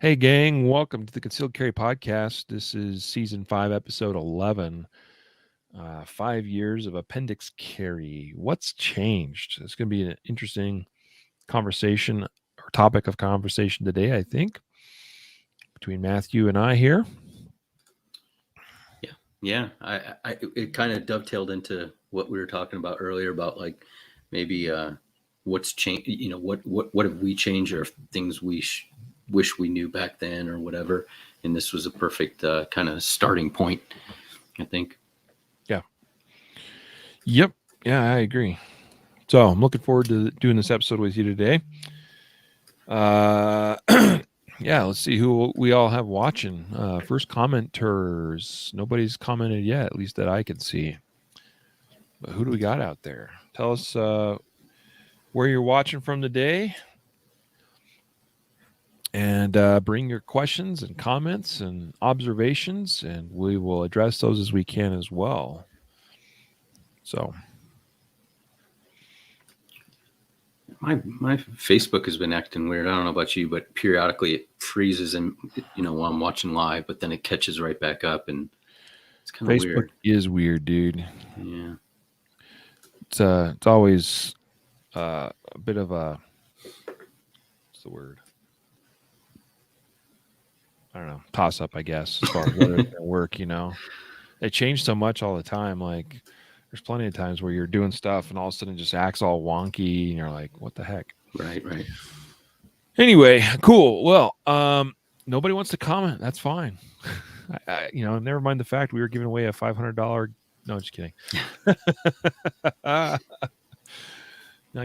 Hey, gang, welcome to the Concealed Carry Podcast. This is Season 5, Episode 11. 5 years of Appendix carry. What's changed? It's going to be an interesting conversation or topic of conversation today, I think, between Matthew and I here. Yeah. It kind of dovetailed into what we were talking about earlier about like maybe what's changed. You know, what have we changed, or things we wish we knew back then, or whatever. And this was a perfect kind of starting point, I think. Yeah. Yep. Yeah, I agree. So I'm looking forward to doing this episode with you today. Yeah, let's see who we all have watching. First commenters. Nobody's commented yet, at least that I can see. But who do we got out there? Tell us where you're watching from today. And bring your questions and comments and observations, and we will address those as we can as well. So my Facebook has been acting weird. I don't know about you, but periodically it freezes, and while I'm watching live, but then it catches right back up, and it's kind of Facebook weird. is weird, dude. Yeah, it's always a bit of a what's the word? I don't know, toss up, I guess, as far as whether it's gonna work. They change so much all the time. Like, there's plenty of times where you're doing stuff and all of a sudden it just acts all wonky, and you're like, "What the heck?" Right. Anyway, cool. Well, nobody wants to comment. That's fine. Never mind the fact we were giving away a $500. No, just kidding. Not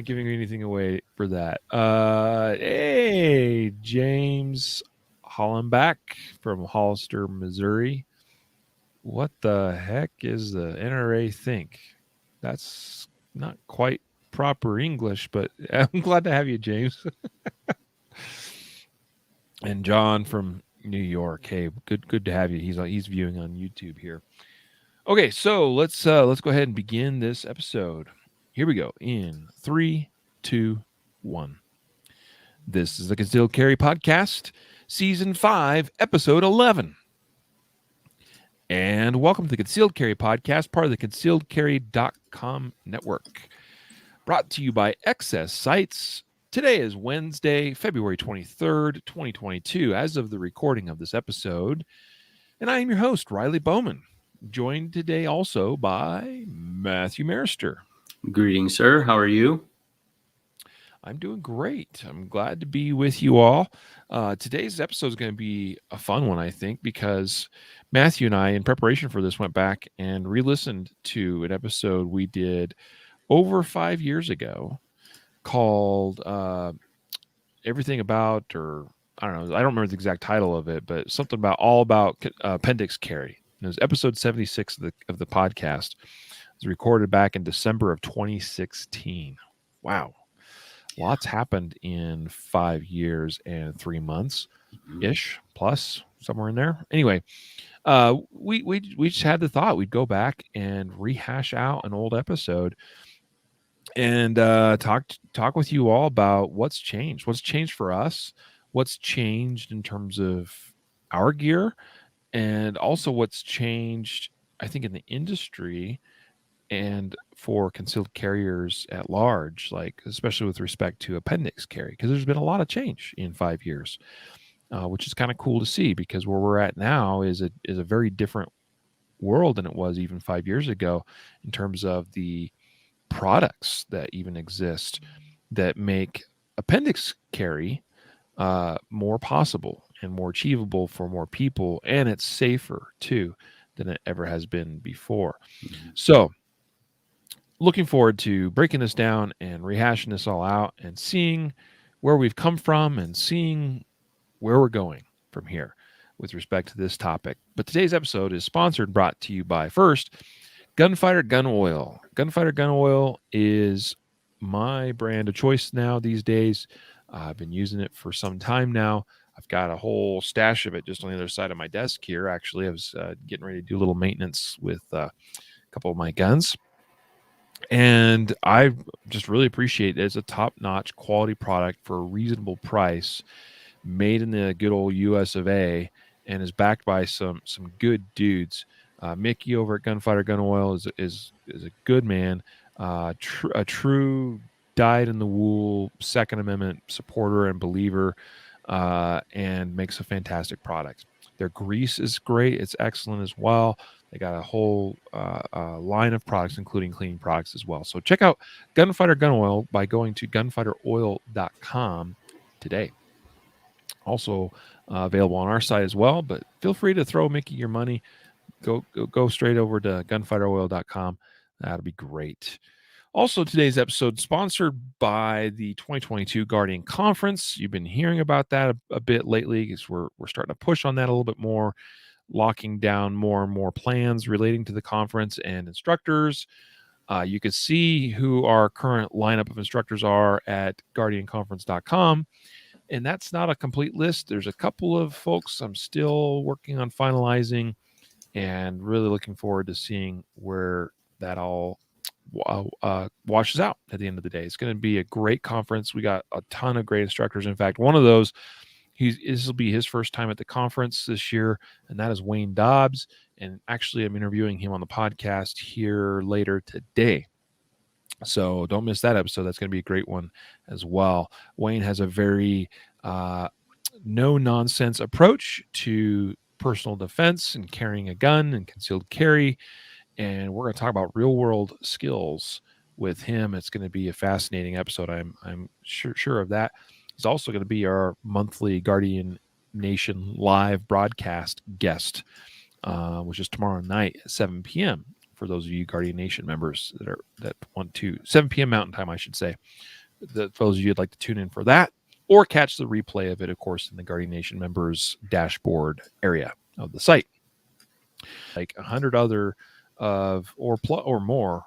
giving anything away for that. Hey, James Hollenbach from Hollister, Missouri. What the heck is the NRA think? That's not quite proper English, but I'm glad to have you, James. And John from New York. Hey, good to have you. He's viewing on YouTube here. Okay, so let's go ahead and begin this episode. Here we go. In 3, 2, 1. This is the Concealed Carry Podcast, Season 5, Episode 11. And welcome to the Concealed Carry Podcast, part of the concealedcarry.com network. Brought to you by Excess Sites. Today is Wednesday, February 23rd, 2022, as of the recording of this episode. And I am your host, Riley Bowman, joined today also by Matthew Maruster. Greetings, sir. How are you? I'm doing great. I'm glad to be with you all. Today's episode is going to be a fun one, I think, because Matthew and I, in preparation for this, went back and re-listened to an episode we did over 5 years ago called Everything About, or I don't know, I don't remember the exact title of it, but something about all about appendix carry. It was episode 76 of the podcast. It was recorded back in December of 2016. Wow. Lots happened in 5 years and 3 months ish, plus somewhere in there. Anyway, we just had the thought we'd go back and rehash out an old episode and talk with you all about what's changed for us, what's changed in terms of our gear, and also what's changed, I think, in the industry and for concealed carriers at large, like especially with respect to appendix carry, because there's been a lot of change in 5 years, which is kind of cool to see, because where we're at now is a very different world than it was even 5 years ago in terms of the products that even exist that make appendix carry more possible and more achievable for more people, and it's safer too than it ever has been before. So looking forward to breaking this down and rehashing this all out and seeing where we've come from and seeing where we're going from here with respect to this topic. But today's episode is sponsored and brought to you by, first, Gunfighter Gun Oil. Gunfighter Gun Oil is my brand of choice now these days. I've been using it for some time now. I've got a whole stash of it just on the other side of my desk here. Actually, I was getting ready to do a little maintenance with a couple of my guns. And I just really appreciate it. It's a top-notch quality product for a reasonable price made in the good old US of A, and is backed by some good dudes. Mickey over at Gunfighter Gun Oil is a good man, a true dyed in the wool Second Amendment supporter and believer, and makes a fantastic product. Their grease is great; it's excellent as well. They got a whole line of products, including cleaning products as well. So check out Gunfighter Gun Oil by going to gunfighteroil.com today. Also available on our site as well, but feel free to throw Mickey your money. Go straight over to gunfighteroil.com. That'll be great. Also, today's episode sponsored by the 2022 Guardian Conference. You've been hearing about that a bit lately because we're starting to push on that a little bit more, locking down more and more plans relating to the conference and instructors. You can see who our current lineup of instructors are at guardianconference.com. And that's not a complete list. There's a couple of folks I'm still working on finalizing, and really looking forward to seeing where that all washes out at the end of the day. It's going to be a great conference. We got a ton of great instructors. In fact, one of those, this will be his first time at the conference this year, and that is Wayne Dobbs. And actually, I'm interviewing him on the podcast here later today. So don't miss that episode. That's going to be a great one as well. Wayne has a very no nonsense approach to personal defense and carrying a gun and concealed carry. And we're going to talk about real world skills with him. It's going to be a fascinating episode. I'm sure of that. He's also going to be our monthly Guardian Nation live broadcast guest, which is tomorrow night at 7 p.m. for those of you Guardian Nation members that want to, 7 p.m. Mountain Time, I should say. For those of you who'd like to tune in for that, or catch the replay of it, of course, in the Guardian Nation members dashboard area of the site. Like 100 other or more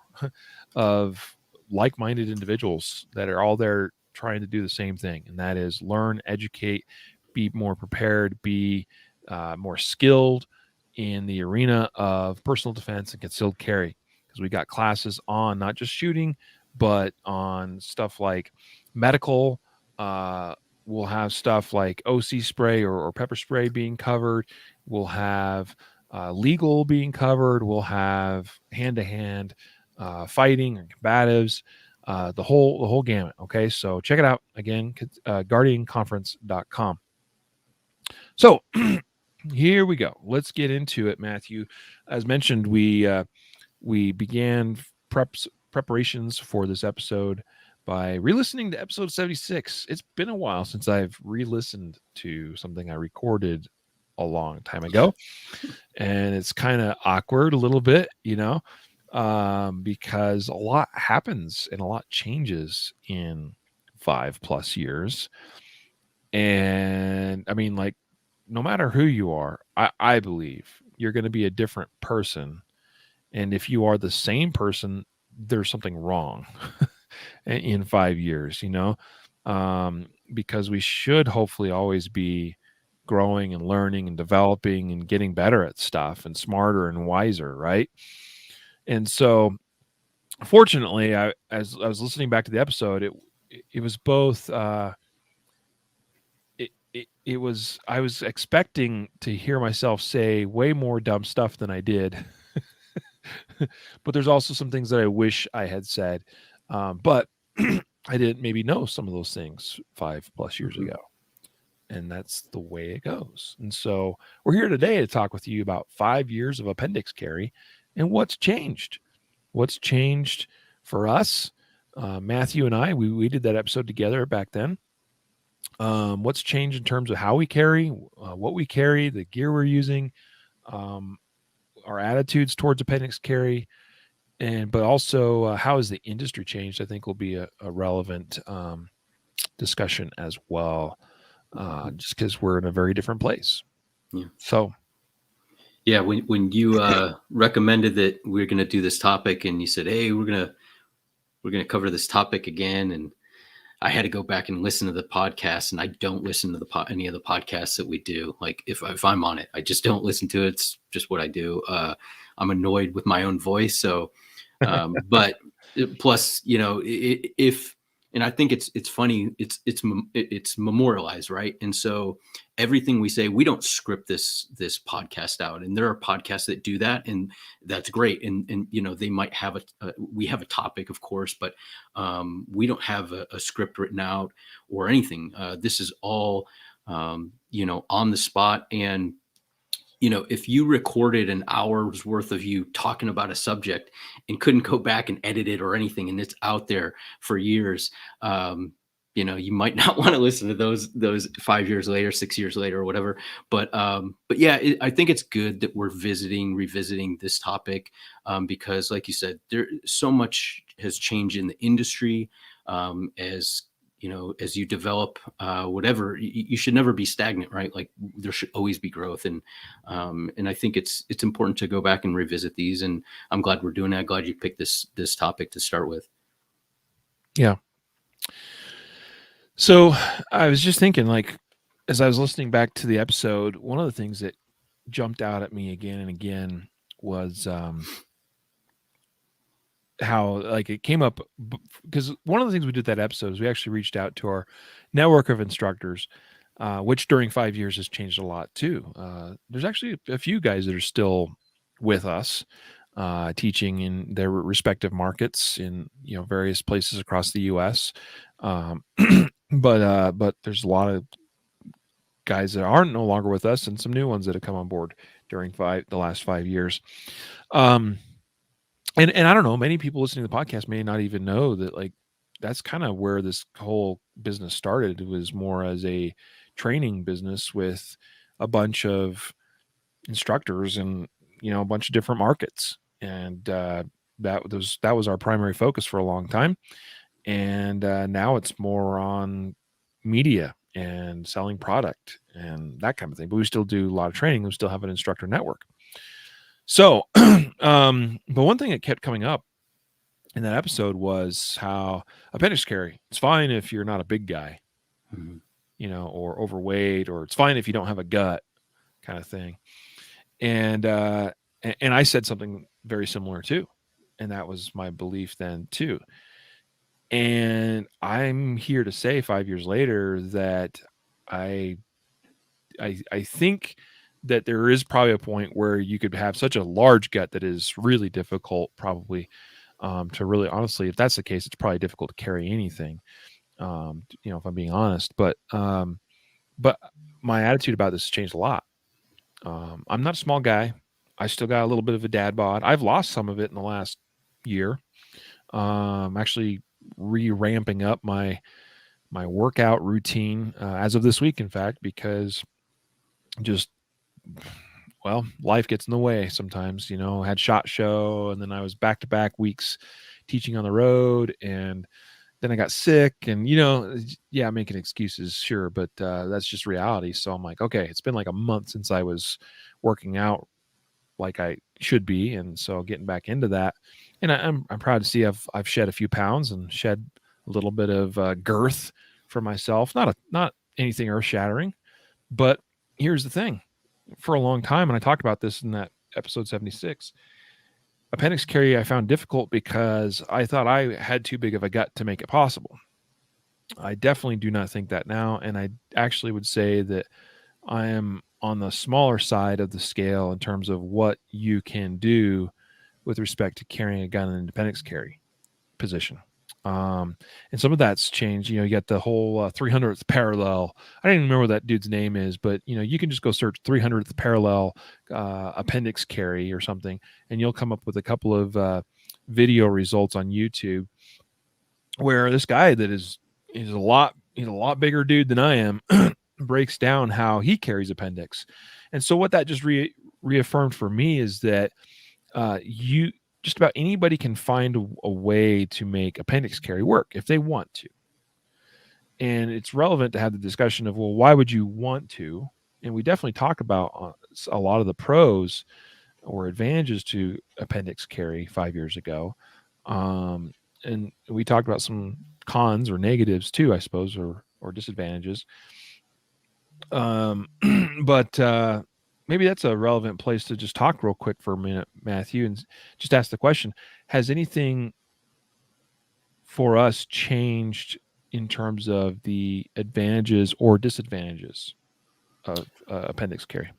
of like-minded individuals that are all there trying to do the same thing, and that is learn, educate, be more prepared, be more skilled in the arena of personal defense and concealed carry, because we got classes on not just shooting, but on stuff like medical. We'll have stuff like OC spray or pepper spray being covered. We'll have legal being covered. We'll have hand-to-hand fighting and combatives, the whole gamut. Okay, so check it out again, guardianconference.com. So here we go. Let's get into it, Matthew. As mentioned, we began preparations for this episode by re-listening to episode 76. It's been a while since I've re-listened to something I recorded a long time ago, and it's kind of awkward a little bit, because a lot happens and a lot changes in 5+ years. And I mean, like, no matter who you are, I believe you're going to be a different person. And if you are the same person, there's something wrong in 5 years, because we should hopefully always be growing and learning and developing and getting better at stuff and smarter and wiser, right? And so, fortunately, as I was listening back to the episode, it was both. I was expecting to hear myself say way more dumb stuff than I did, but there's also some things that I wish I had said, but I didn't maybe know some of those things 5+ years ago. And that's the way it goes. And so we're here today to talk with you about 5 years of appendix carry and what's changed. What's changed for us? Matthew and I, we did that episode together back then. What's changed in terms of how we carry, what we carry, the gear we're using, our attitudes towards appendix carry, but also how has the industry changed, I think will be a relevant discussion as well. Just because we're in a very different place. Yeah. So, yeah, when you recommended that we're going to do this topic, and you said, "Hey, we're gonna cover this topic again," and I had to go back and listen to the podcast, and I don't listen to any of the podcasts that we do. Like if I'm on it, I just don't listen to it. It's just what I do. I'm annoyed with my own voice, so but plus, if And I think it's funny. It's memorialized, right? And so everything we say, we don't script this podcast out. And there are podcasts that do that, and that's great. And they might have we have a topic, of course, but we don't have a script written out or anything. This is all on the spot. And if you recorded an hour's worth of you talking about a subject and couldn't go back and edit it or anything, and it's out there for years, you might not want to listen to those 5 years later, 6 years later, or whatever. But yeah, I think it's good that we're revisiting this topic, because, like you said, there so much has changed in the industry. As you develop whatever, you should never be stagnant, right? Like, there should always be growth. And I think it's important to go back and revisit these. And I'm glad we're doing that. Glad you picked this topic to start with. Yeah. So I was just thinking, like, as I was listening back to the episode, one of the things that jumped out at me again and again was how, like, it came up, because one of the things we did that episode is we actually reached out to our network of instructors, which during 5 years has changed a lot too. There's actually a few guys that are still with us, teaching in their respective markets in various places across the U.S. But there's a lot of guys that aren't no longer with us, and some new ones that have come on board during the last 5 years. And I don't know, many people listening to the podcast may not even know that, like, that's kind of where this whole business started. It was more as a training business with a bunch of instructors and a bunch of different markets, and that was our primary focus for a long time. And now it's more on media and selling product and that kind of thing. But we still do a lot of training. We still have an instructor network. So, but one thing that kept coming up in that episode was how appendix carry, it's fine if you're not a big guy, or overweight, or it's fine if you don't have a gut, kind of thing. And I said something very similar too. And that was my belief then too. And I'm here to say 5 years later that I think that there is probably a point where you could have such a large gut that is really difficult, probably, to really, honestly, if that's the case, it's probably difficult to carry anything, if I'm being honest. But my attitude about this has changed a lot. I'm not a small guy. I still got a little bit of a dad bod. I've lost some of it in the last year. Actually re-ramping up my workout routine as of this week, in fact, because just, well, life gets in the way sometimes. Had SHOT Show, and then I was back-to-back weeks teaching on the road, and then I got sick, and yeah, making excuses, sure, but that's just reality. So I'm like, okay, it's been like a month since I was working out like I should be, and so getting back into that, and I'm proud to see I've shed a few pounds and shed a little bit of girth for myself. Not anything earth-shattering, but here's the thing. For a long time, and I talked about this in that episode 76, appendix carry I found difficult because I thought I had too big of a gut to make it possible. I definitely do not think that now, and I actually would say that I am on the smaller side of the scale in terms of what you can do with respect to carrying a gun in an appendix carry position. And some of that's changed. You got the whole 300th parallel. I don't even remember what that dude's name is, but you can just go search 300th parallel appendix carry or something, and you'll come up with a couple of video results on YouTube where this guy that he's a lot bigger dude than I am breaks down how he carries appendix. And so what that just reaffirmed for me is that just about anybody can find a way to make appendix carry work if they want to. And it's relevant to have the discussion of, well, why would you want to? And we definitely talk about a lot of the pros or advantages to appendix carry 5 years ago. And we talked about some cons or negatives too, I suppose, or disadvantages. But maybe that's a relevant place to just talk real quick for a minute, Matthew, and just ask the question: has anything for us changed in terms of the advantages or disadvantages of appendix carry?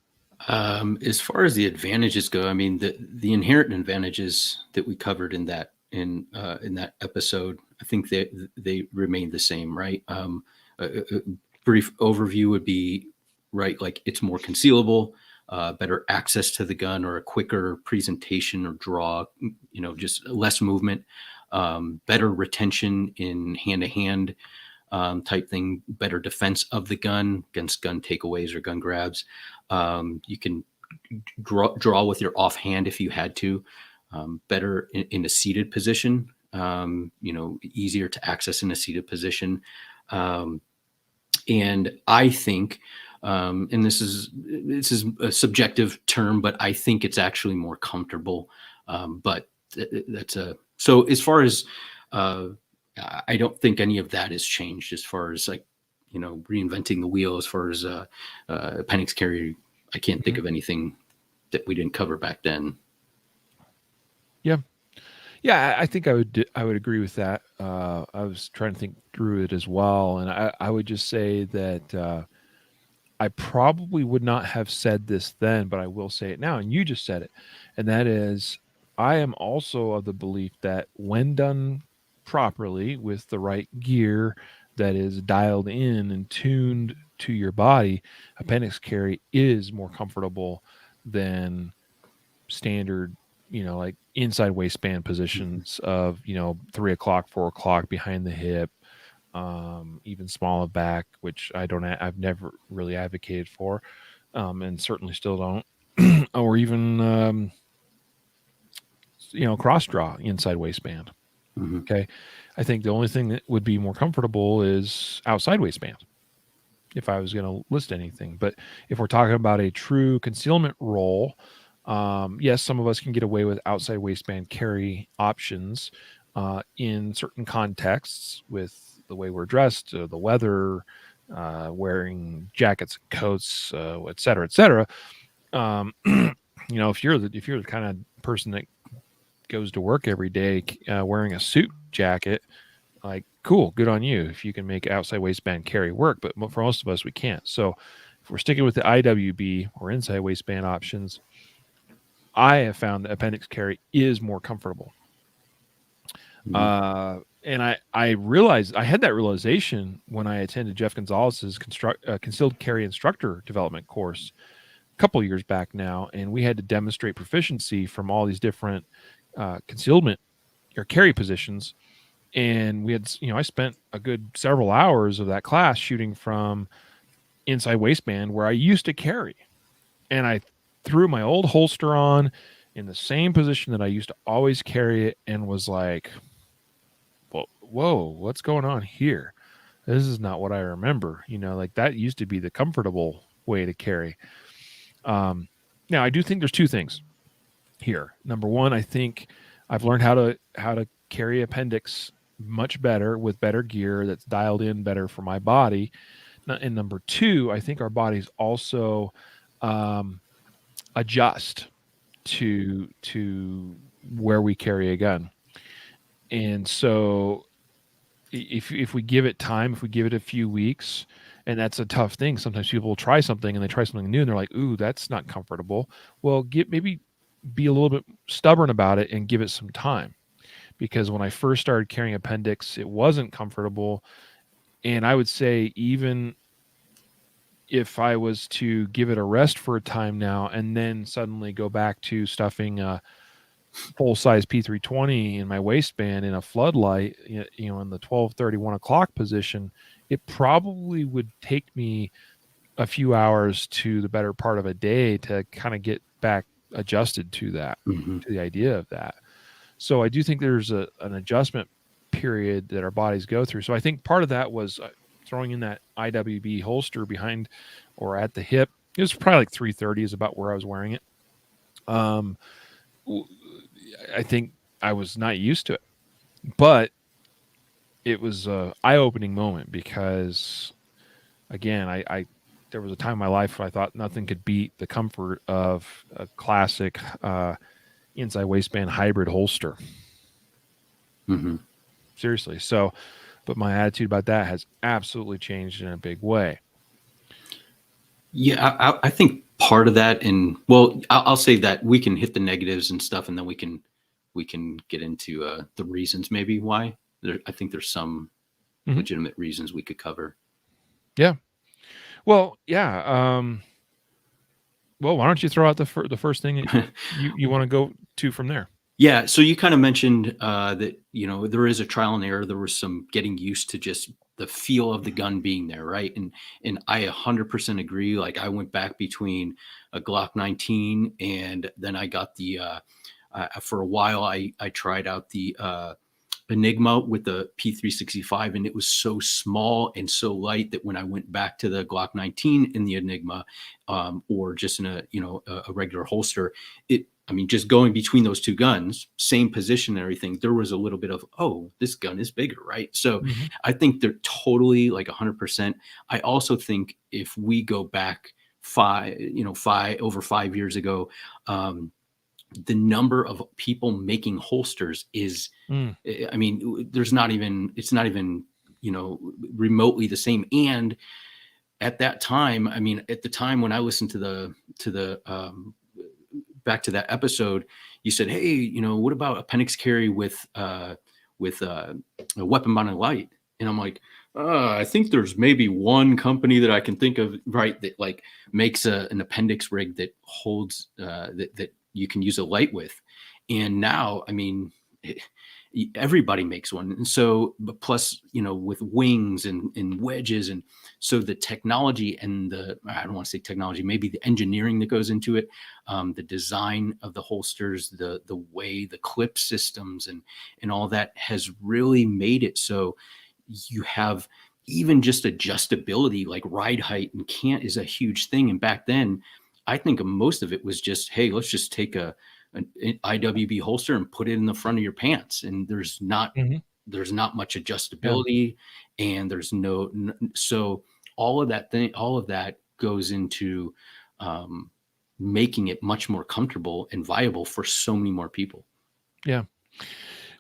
As far as the advantages go, I mean the inherent advantages that we covered in that episode, I think they remain the same, right? A brief overview would be, right, like it's more concealable, better access to the gun, or a quicker presentation or draw, just less movement, better retention in hand-to-hand type thing, better defense of the gun against gun takeaways or gun grabs. You can draw with your offhand if you had to. Better in a seated position, easier to access in a seated position. And I think, and this is a subjective term, but I think it's actually more comfortable. But so as far as, I don't think any of that has changed as far as like, reinventing the wheel as far as appendix carry. I can't think of anything that we didn't cover back then. Yeah, I think I would agree with that. I was trying to think through it as well, and I would just say that I probably would not have said this then, but I will say it now, and you just said it, and that is, I am also of the belief that when done properly with the right gear that is dialed in and tuned to your body, appendix carry is more comfortable than standard, like inside waistband positions of, 3 o'clock, 4 o'clock behind the hip, even smaller back, which I've never really advocated for, and certainly still don't, or even, cross draw inside waistband. Mm-hmm. Okay. I think the only thing that would be more comfortable is outside waistband, if I was going to list anything. But if we're talking about a true concealment role, yes, some of us can get away with outside waistband carry options in certain contexts with the way we're dressed, the weather, wearing jackets and coats, et cetera, et cetera. If you're the kind of person that goes to work every day wearing a suit jacket, like, cool, good on you if you can make outside waistband carry work. But for most of us, we can't. So if we're sticking with the IWB or inside waistband options, I have found that appendix carry is more comfortable. Mm-hmm. And I realized, I had that realization when I attended Jeff Gonzalez's concealed carry instructor development course a couple years back now, and we had to demonstrate proficiency from all these different concealment or carry positions. And we had, I spent a good several hours of that class shooting from inside waistband where I used to carry. And I threw my old holster on in the same position that I used to always carry it, and was like, well, whoa, what's going on here? This is not what I remember. Like that used to be the comfortable way to carry. Now I do think there's two things here. Number one, I think I've learned how to carry appendix much better with better gear that's dialed in better for my body. And number two, I think our bodies also adjust to where we carry a gun. And so if we give it time, if we give it a few weeks, and that's a tough thing. Sometimes people will try something and they try something new and they're like, ooh, that's not comfortable. Well, maybe be a little bit stubborn about it and give it some time. Because when I first started carrying appendix, it wasn't comfortable. And I would say, even if I was to give it a rest for a time now and then suddenly go back to stuffing a full-size P320 in my waistband in a floodlight, in the 12:30, 1 o'clock position, it probably would take me a few hours to the better part of a day to kind of get back adjusted to that, Mm-hmm. to the idea of that. So I do think there's an adjustment period that our bodies go through. So I think part of that was throwing in that IWB holster behind or at the hip. It was probably like 330 is about where I was wearing it. I think I was not used to it, but it was an eye-opening moment because, again, I there was a time in my life where I thought nothing could beat the comfort of a classic inside waistband hybrid holster. Mm-hmm. Seriously. So but my attitude about that has absolutely changed in a big way. Yeah, I think part of that, and well, I'll say that we can hit the negatives and stuff, and then we can get into the reasons maybe why. I think there's some legitimate reasons we could cover. Yeah. Well, yeah. Well, why don't you throw out the first thing that you want to go to from there? Yeah, so you kind of mentioned that there is a trial and error. There was some getting used to just the feel of the gun being there, right? And I 100% agree. Like I went back between a Glock 19 and then I got the for a while I tried out the Enigma with the P365, and it was so small and so light that when I went back to the Glock 19 in the Enigma, or just in a regular holster, I mean, just going between those two guns, same position and everything, there was a little bit of, oh, this gun is bigger, right? So I think they're totally like 100%. I also think if we go back over 5 years ago, the number of people making holsters is, I mean, it's not even, remotely the same. And at that time, I mean, at the time when I listened to the back to that episode, you said, hey, what about appendix carry with a weapon mounted light? And I'm like, I think there's maybe one company that I can think of, right, that like makes an appendix rig that holds that you can use a light with. And now, I mean, everybody makes one. And so, but plus, with wings and wedges. And so the technology and I don't want to say technology, maybe the engineering that goes into it, the design of the holsters, the way the clip systems and all that has really made it so you have even just adjustability, like ride height and cant is a huge thing. And back then, I think most of it was just, hey, let's just take an IWB holster and put it in the front of your pants. And there's not much adjustability, and there's so all of that goes into making it much more comfortable and viable for so many more people. Yeah.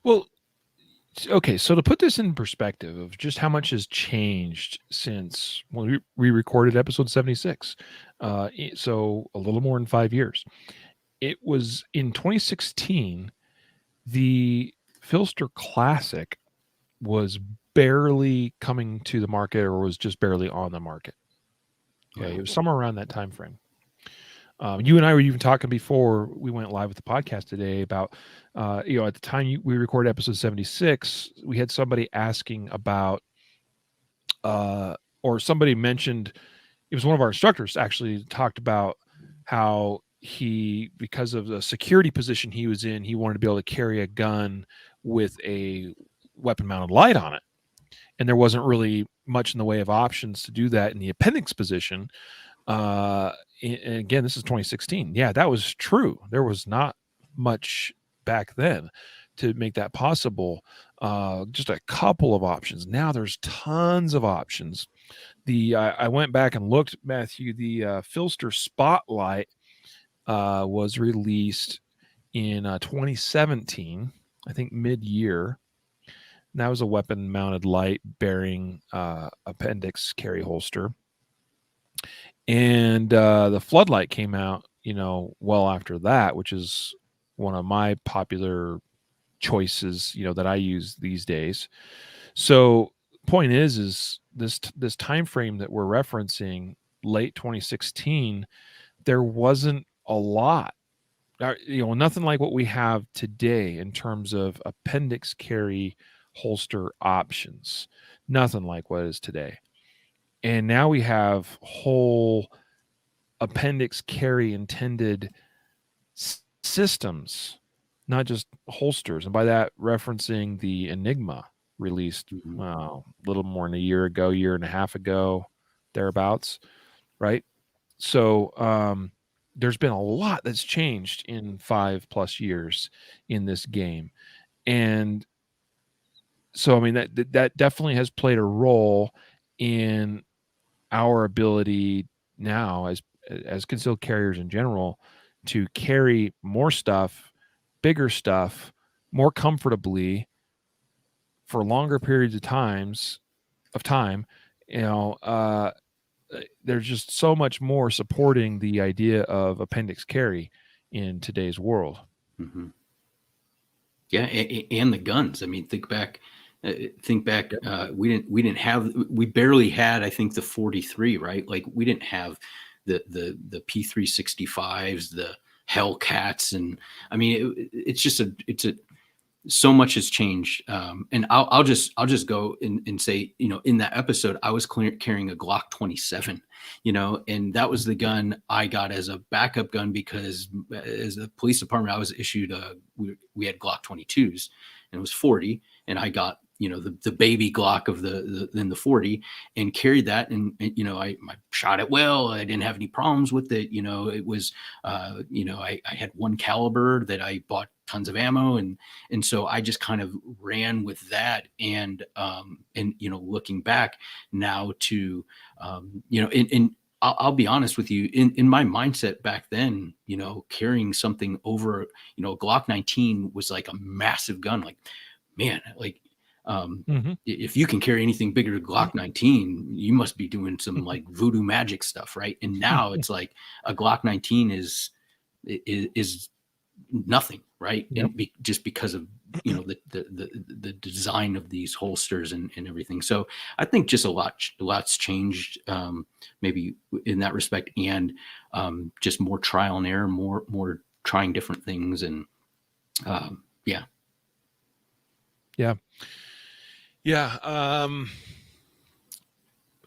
Well, okay, so to put this in perspective of just how much has changed since when we recorded episode 76, so a little more than 5 years. It was in 2016, the Filster Classic was barely coming to the market, or was just barely on the market. Okay, it was somewhere around that time frame. You and I were even talking before we went live with the podcast today about, at the time we recorded episode 76, we had somebody asking about, or somebody mentioned, it was one of our instructors actually talked about how because of the security position he was in, he wanted to be able to carry a gun with a weapon mounted light on it. And there wasn't really much in the way of options to do that in the appendix position. And again, this is 2016. Yeah, that was true. There was not much back then to make that possible. Just a couple of options. Now there's tons of options. I went back and looked, Matthew. The Filster Spotlight was released in 2017, I think mid-year. And that was a weapon-mounted light bearing appendix carry holster. And the Floodlight came out, well after that, which is one of my popular choices, that I use these days. So point is this time frame that we're referencing, late 2016, there wasn't a lot, nothing like what we have today in terms of appendix carry holster options, nothing like what is today. And now we have whole appendix carry intended systems, not just holsters. And by that, referencing the Enigma, released a little more than a year and a half ago, thereabouts, right? So there's been a lot that's changed in 5+ years in this game. And so, I mean, that definitely has played a role in our ability now as concealed carriers in general to carry more stuff, bigger stuff, more comfortably, for longer periods of time, you know, there's just so much more supporting the idea of appendix carry in today's world. Mm-hmm. Yeah, and the guns. I mean, think back. We barely had, I think, the 43, right? Like we didn't have the P365s, the Hellcats, and I mean, it's so much has changed. And I'll just go and say, in that episode, I was carrying a Glock 27, and that was the gun I got as a backup gun because as the police department, I was issued we had Glock 22s and it was 40. And I got, the baby Glock of the 40 and carried that. And I shot it well. I didn't have any problems with it. It was, I had one caliber that I bought tons of ammo. And so I just kind of ran with that. And looking back now to, I'll be honest with you, in my mindset back then, carrying something over, a Glock 19 was like a massive gun. Like, man, like, if you can carry anything bigger than Glock 19, you must be doing some like voodoo magic stuff, right? And now it's like a Glock 19 is nothing, right? Yep. And just because of the design of these holsters and everything. So I think just a lot's changed, maybe in that respect, and just more trial and error, more trying different things, and yeah.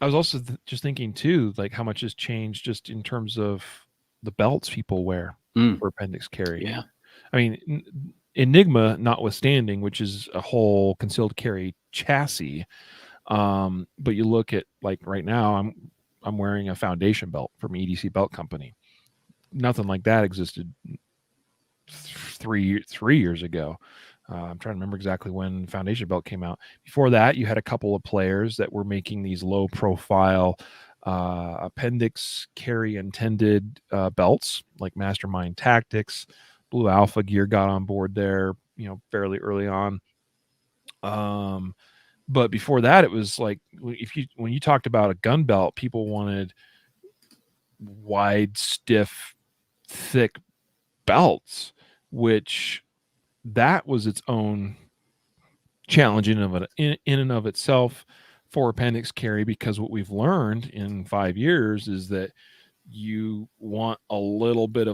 I was also just thinking too, like how much has changed just in terms of the belts people wear for appendix carry. Yeah. I mean, Enigma notwithstanding, which is a whole concealed carry chassis. But you look at, like, right now, I'm wearing a foundation belt from EDC Belt Company. Nothing like that existed 3 years ago. I'm trying to remember exactly when Foundation Belt came out. Before that, you had a couple of players that were making these low profile appendix carry intended belts, like Mastermind Tactics. Blue Alpha Gear got on board there, fairly early on. But before that, it was like, when you talked about a gun belt, people wanted wide, stiff, thick belts, which that was its own challenge in and of itself for appendix carry, because what we've learned in 5 years is that you want a little bit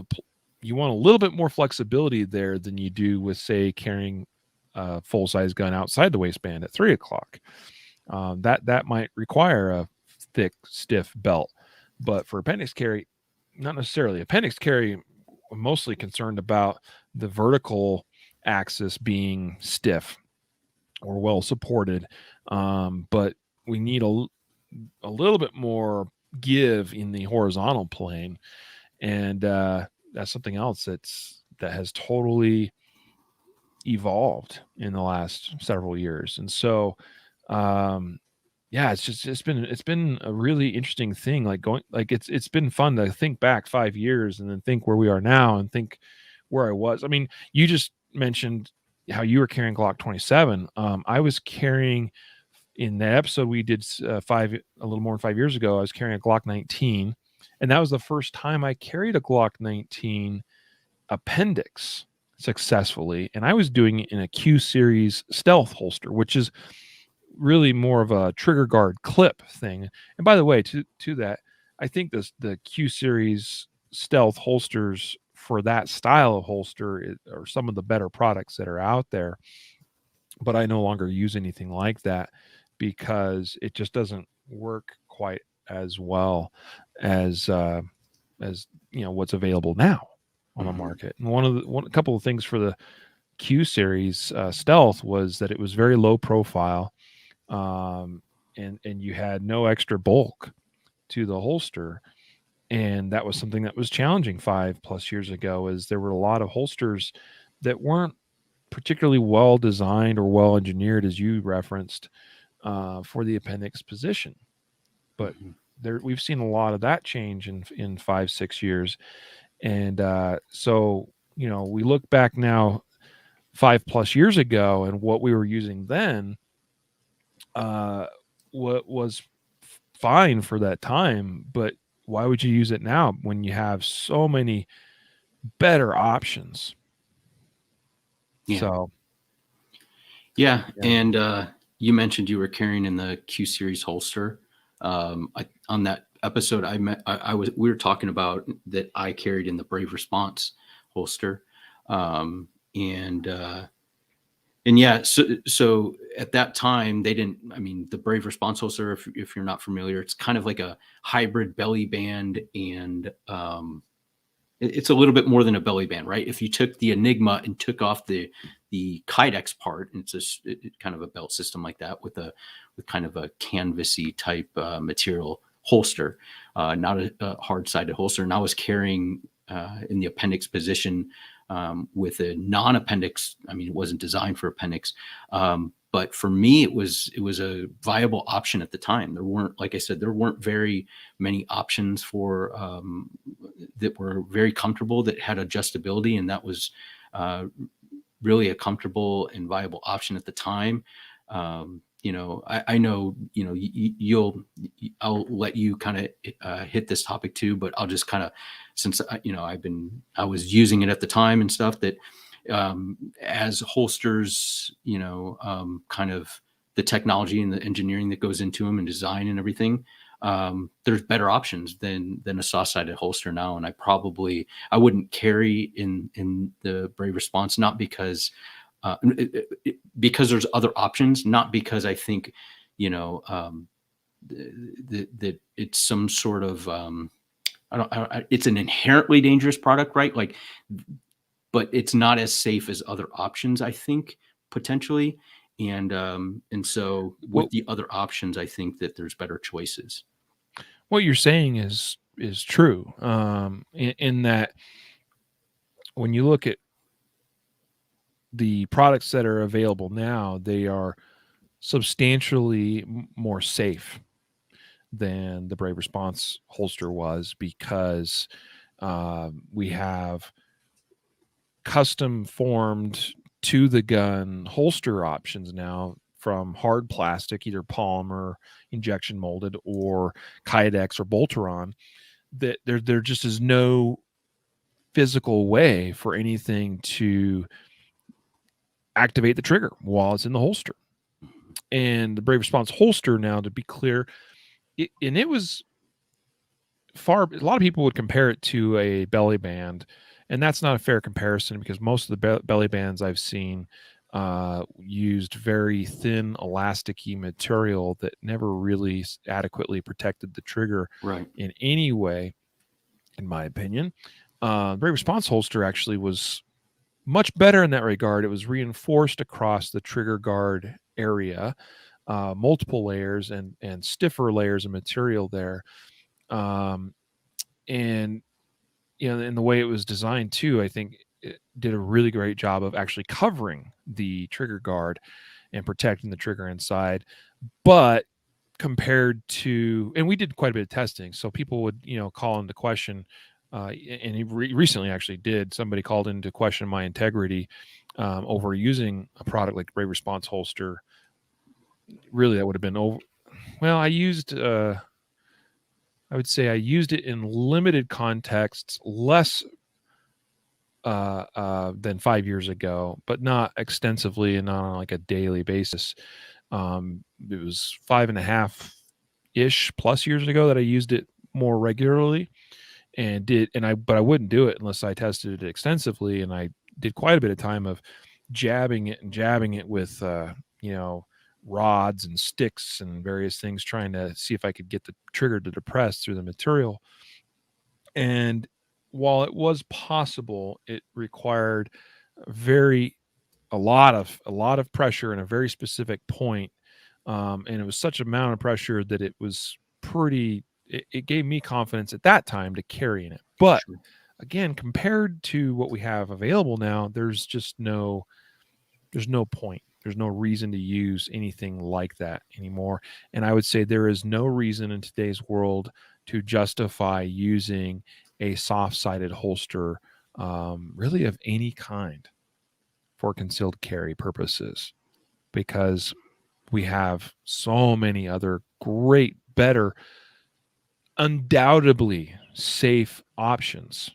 more flexibility there than you do with, say, carrying a full-size gun outside the waistband at 3 o'clock. That might require a thick, stiff belt, but for appendix carry, not necessarily. Appendix carry, I'm mostly concerned about the vertical axis being stiff or well supported, but we need a little bit more give in the horizontal plane, and that's something else that has totally evolved in the last several years. And so it's been a really interesting thing, it's been fun to think back 5 years and then think where we are now and think where I was. I mean, you just mentioned how you were carrying Glock 27. I was carrying, in that episode we did a little more than 5 years ago, I was carrying a Glock 19, and that was the first time I carried a Glock 19 appendix successfully, and I was doing it in a Q series stealth holster, which is really more of a trigger guard clip thing. And by the way, to that, I think the Q series stealth holsters for that style of holster are some of the better products that are out there, but I no longer use anything like that because it just doesn't work quite as well as what's available now on the market. And a couple of things for the Q series stealth was that it was very low profile, and you had no extra bulk to the holster. And that was something that was challenging 5+ years ago, is there were a lot of holsters that weren't particularly well designed or well engineered, as you referenced, for the appendix position. But we've seen a lot of that change in 5-6 years. And so, we look back now 5+ years ago and what we were using then, what was fine for that time, but why would you use it now when you have so many better options? Yeah. So Yeah. yeah. And you mentioned you were carrying in the Q series holster. On that episode, we were talking about that I carried in the Brave Response holster. Um, and yeah, so at that time they didn't. I mean, the Brave Response holster, if you're not familiar, it's kind of like a hybrid belly band, and it's a little bit more than a belly band, right? If you took the Enigma and took off the Kydex part, and it's kind of a belt system like that with kind of a canvasy type material holster, not a hard sided holster. And I was carrying in the appendix position with a non-appendix. I mean, it wasn't designed for appendix, but for me, it was a viable option at the time. There weren't, like I said, there weren't very many options for that were very comfortable, that had adjustability, and that was really a comfortable and viable option at the time. I know, I'll let you kind of hit this topic too, but I'll just kind of, since, I was using it at the time and stuff, that as holsters, kind of the technology and the engineering that goes into them and design and everything, there's better options than a soft-sided holster now. And I wouldn't carry in the Brave Response, not because because there's other options, not because I think, that it's some sort of, it's an inherently dangerous product, right? Like, but it's not as safe as other options, I think, potentially. And so with What the other options, I think that there's better choices. what you're saying is true. In that when you look at the products that are available now, they are substantially more safe than the Brave Response holster was, because we have custom formed to the gun holster options now from hard plastic, either polymer, injection molded, or Kydex or Bolteron. That there just is no physical way for anything to activate the trigger while it's in the holster. And the Brave Response holster, now, to be clear, it was a lot of people would compare it to a belly band, and that's not a fair comparison, because most of the belly bands I've seen used very thin elasticy material that never really adequately protected the trigger Right. in any way, in my opinion. Brave Response holster actually was much better in that regard. It was reinforced across the trigger guard area, multiple layers and stiffer layers of material there. And in the way it was designed too, I think it did a really great job of actually covering the trigger guard and protecting the trigger inside. But compared to, and we did quite a bit of testing, so people would call into question, and he recently actually did. Somebody called into question my integrity over using a product like Brave Response holster. Really, that would have been over. Well, I would say I used it in limited contexts, less than 5 years ago, but not extensively and not on like a daily basis. It was 5.5-ish plus years ago that I used it more regularly, but I wouldn't do it unless I tested it extensively. And I did quite a bit of time of jabbing it with, rods and sticks and various things, trying to see if I could get the trigger to depress through the material. And while it was possible, it required a lot of pressure in a very specific point. And it was such amount of pressure that it was it gave me confidence at that time to carry in it. But Sure. again, compared to what we have available now, there's no point. There's no reason to use anything like that anymore. And I would say there is no reason in today's world to justify using a soft-sided holster, really of any kind, for concealed carry purposes, because we have so many other great, better, undoubtedly safe options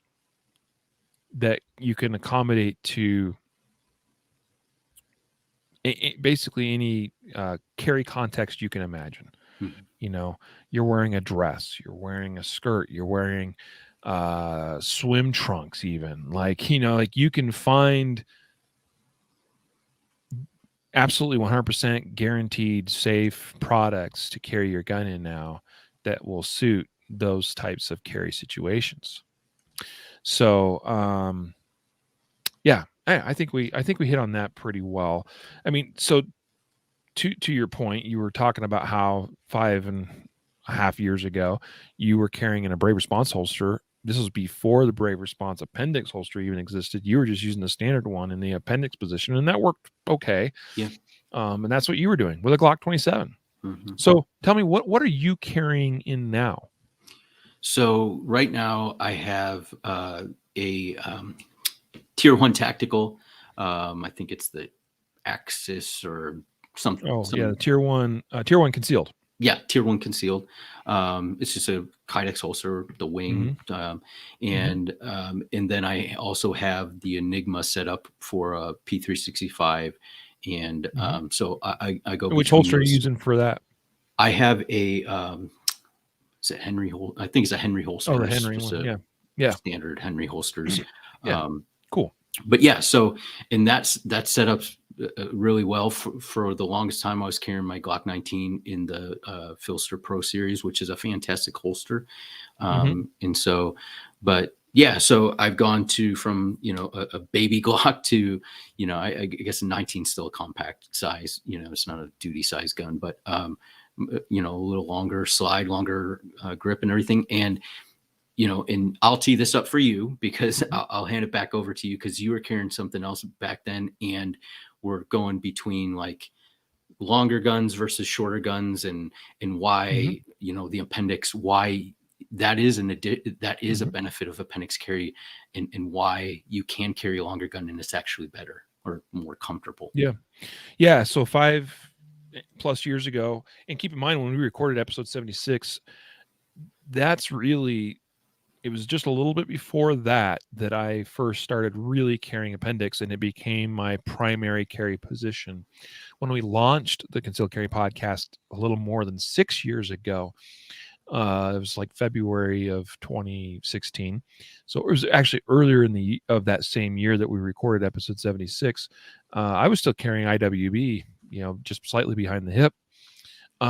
that you can accommodate to basically any carry context you can imagine. Mhm. You know, you're wearing a dress, you're wearing a skirt, you're wearing swim trunks, even like, like you can find absolutely 100% guaranteed safe products to carry your gun in now that will suit those types of carry situations. So yeah, I think we hit on that pretty well. I mean, so to your point, you were talking about how 5.5 years ago you were carrying in a Brave Response holster. This was before the Brave Response Appendix holster even existed. You were just using the standard one in the Appendix position, and that worked okay. Yeah. And that's what you were doing with a Glock 27. Mm-hmm. So tell me, what are you carrying in now? So right now I have a Tier 1 tactical. I think it's the Axis or something. Oh, yeah, the Tier 1 concealed. Yeah, Tier 1 concealed. It's just a Kydex holster, the wing, and then I also have the Enigma set up for a P365, and so I go. Which holster are you using for that? I have a is it Henry? I think it's a Henry holster. Oh, the Henry one. Yeah. Standard Henry holsters. Yeah. Cool. But yeah, so and that's set up really well. For the longest time I was carrying my Glock 19 in the Filster Pro series, which is a fantastic holster. And so, but yeah, so I've gone from a baby Glock to I guess a 19 still a compact size. It's not a duty size gun, but a little longer slide, longer grip and everything. And and I'll tee this up for you because I'll hand it back over to you because you were carrying something else back then, and we're going between like longer guns versus shorter guns, and why the Appendix, why that is a benefit of Appendix carry, and why you can carry a longer gun and it's actually better or more comfortable. Yeah. So 5+ years ago, and keep in mind when we recorded episode 76, that's really. It was just a little bit before that I first started really carrying Appendix, and it became my primary carry position. When we launched the Concealed Carry podcast a little more than 6 years ago, it was like February of 2016. So it was actually earlier of that same year that we recorded episode 76. I was still carrying IWB, just slightly behind the hip, in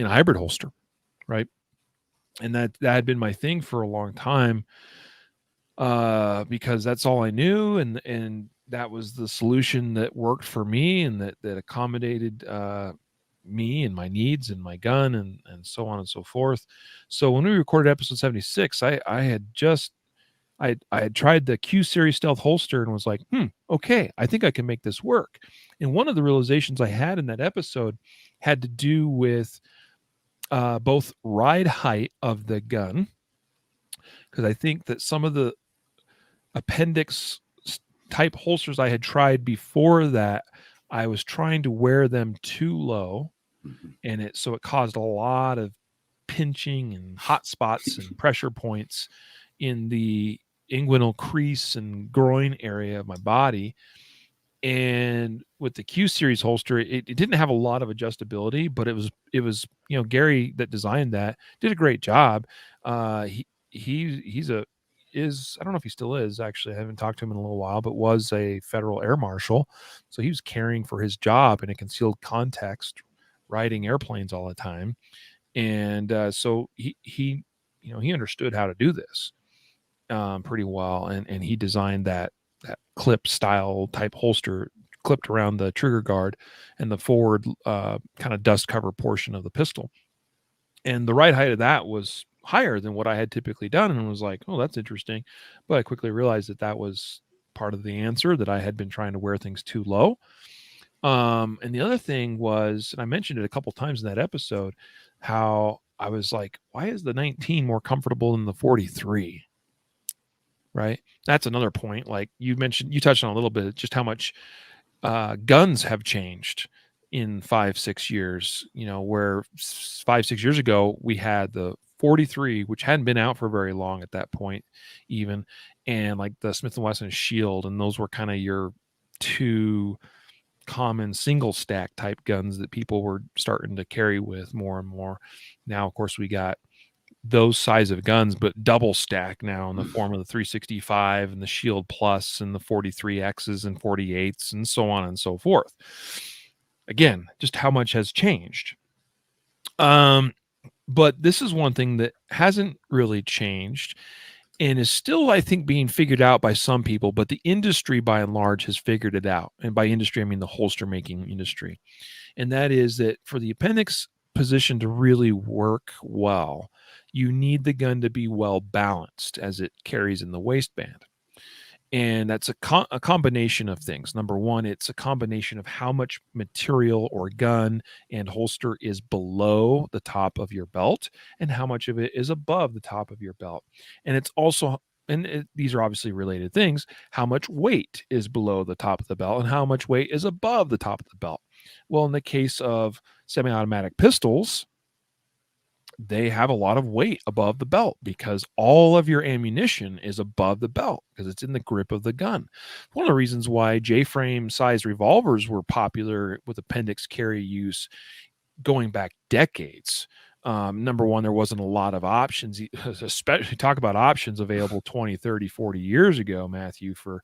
a hybrid holster, right? And that had been my thing for a long time, because that's all I knew, and that was the solution that worked for me, and that accommodated me and my needs and my gun, and so on and so forth. So when we recorded episode 76, I had tried the Q series stealth holster and was like, okay, I think I can make this work. And one of the realizations I had in that episode had to do with both ride height of the gun, because I think that some of the Appendix type holsters I had tried before that, I was trying to wear them too low, and it caused a lot of pinching and hot spots and pressure points in the inguinal crease and groin area of my body. And with the Q series holster, it didn't have a lot of adjustability, but it was Gary that designed that did a great job. He's I don't know if he still is, actually. I haven't talked to him in a little while, but was a federal air marshal. So he was carrying for his job in a concealed context, riding airplanes all the time. And so he understood how to do this pretty well. And he designed that clip style type holster clipped around the trigger guard and the forward kind of dust cover portion of the pistol. And the ride height of that was higher than what I had typically done, and was like, oh, that's interesting. But I quickly realized that was part of the answer, that I had been trying to wear things too low. And the other thing was, and I mentioned it a couple times in that episode, how I was like, why is the 19 more comfortable than the 43? Right. That's another point. Like you touched on a little bit, just how much guns have changed. in 5-6 years, where 5-6 years ago we had the 43, which hadn't been out for very long at that point even, and like the Smith & Wesson Shield, and those were kind of your two common single stack type guns that people were starting to carry with more and more. Now, of course, we got those size of guns, but double stack now in the form of the 365 and the Shield Plus and the 43Xs and 48s and so on and so forth. Again, just how much has changed. But this is one thing that hasn't really changed and is still, I think, being figured out by some people, but the industry by and large has figured it out. And by industry, I mean the holster making industry. And that is that for the appendix position to really work well, you need the gun to be well balanced as it carries in the waistband. And that's a combination of things. Number one, it's a combination of how much material or gun and holster is below the top of your belt and how much of it is above the top of your belt. And it's also, these are obviously related things, how much weight is below the top of the belt and how much weight is above the top of the belt. Well, in the case of semi-automatic pistols, they have a lot of weight above the belt because all of your ammunition is above the belt because it's in the grip of the gun. One of the reasons why J-frame size revolvers were popular with appendix carry use going back decades. Number one, there wasn't a lot of options, especially talk about options available 20, 30, 40 years ago, Matthew, for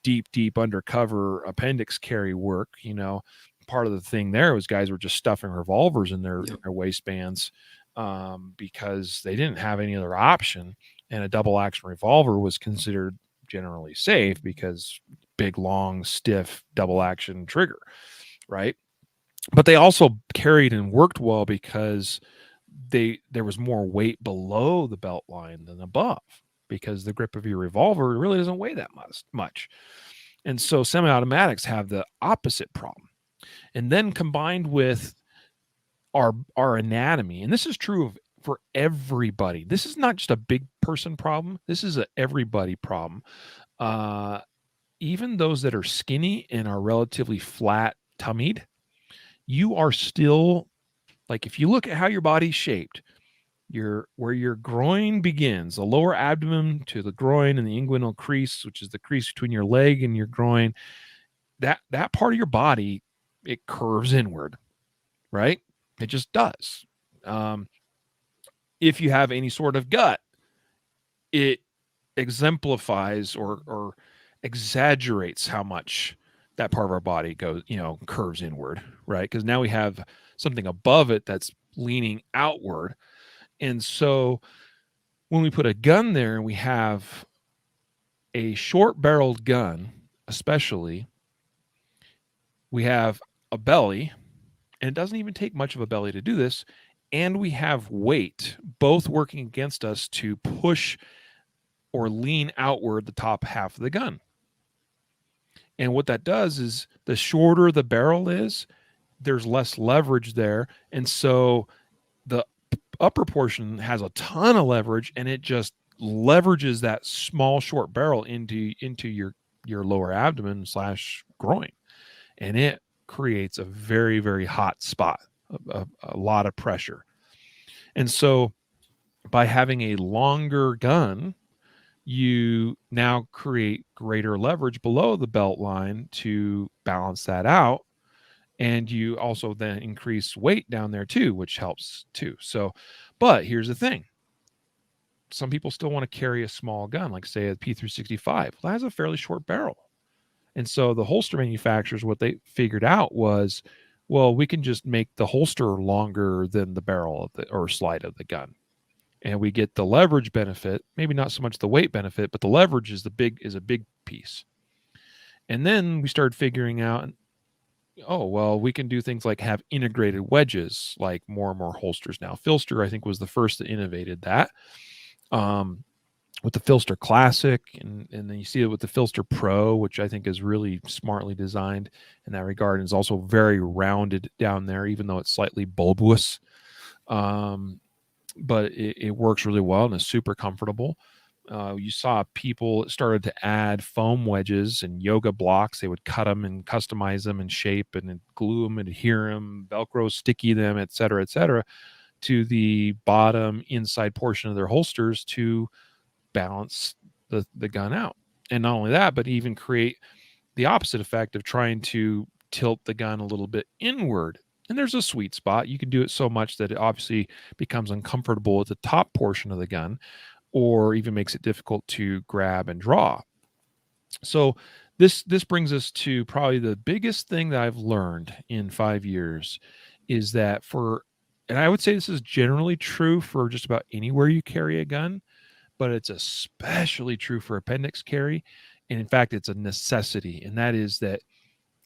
deep undercover appendix carry work. Part of the thing there was guys were just stuffing revolvers in their waistbands because they didn't have any other option. And a double action revolver was considered generally safe because big, long, stiff double action trigger, right? But they also carried and worked well because there was more weight below the belt line than above because the grip of your revolver really doesn't weigh that much. And so semi-automatics have the opposite problem. And then combined with our anatomy, and this is true for everybody. This is not just a big person problem. This is a everybody problem. Even those that are skinny and are relatively flat tummied, you are still, like, if you look at how your body's shaped, where your groin begins, the lower abdomen to the groin and the inguinal crease, which is the crease between your leg and your groin, that part of your body, it curves inward, right? It just does. If you have any sort of gut, it exemplifies or exaggerates how much that part of our body goes, curves inward, right? Because now we have something above it that's leaning outward. And so when we put a gun there and we have a short barreled gun, especially, we have a belly, and it doesn't even take much of a belly to do this, and we have weight both working against us to push or lean outward the top half of the gun. And what that does is the shorter the barrel is, there's less leverage there. And so the upper portion has a ton of leverage, and it just leverages that small short barrel into your lower abdomen / groin. And it creates a very, very hot spot, a lot of pressure. And so by having a longer gun, you now create greater leverage below the belt line to balance that out. And you also then increase weight down there too, which helps too. So, but here's the thing. Some people still want to carry a small gun, like say a P365. Well, that has a fairly short barrel. And so the holster manufacturers, what they figured out was, well, we can just make the holster longer than the barrel of or slide of the gun. And we get the leverage benefit, maybe not so much the weight benefit, but the leverage is a big piece. And then we started figuring out, oh, well, we can do things like have integrated wedges, like more and more holsters now. Filster, I think, was the first that innovated that. With the Filster Classic, and then you see it with the Filster Pro, which I think is really smartly designed in that regard, and is also very rounded down there, even though it's slightly bulbous. But it works really well and is super comfortable. You saw people started to add foam wedges and yoga blocks. They would cut them and customize them and shape and then glue them, adhere them, Velcro sticky them, et cetera, to the bottom inside portion of their holsters to balance the gun out. And not only that, but even create the opposite effect of trying to tilt the gun a little bit inward. And there's a sweet spot. You can do it so much that it obviously becomes uncomfortable at the top portion of the gun, or even makes it difficult to grab and draw. So this brings us to probably the biggest thing that I've learned in 5 years is that and I would say this is generally true for just about anywhere you carry a gun, but it's especially true for appendix carry. And in fact, it's a necessity. And that is that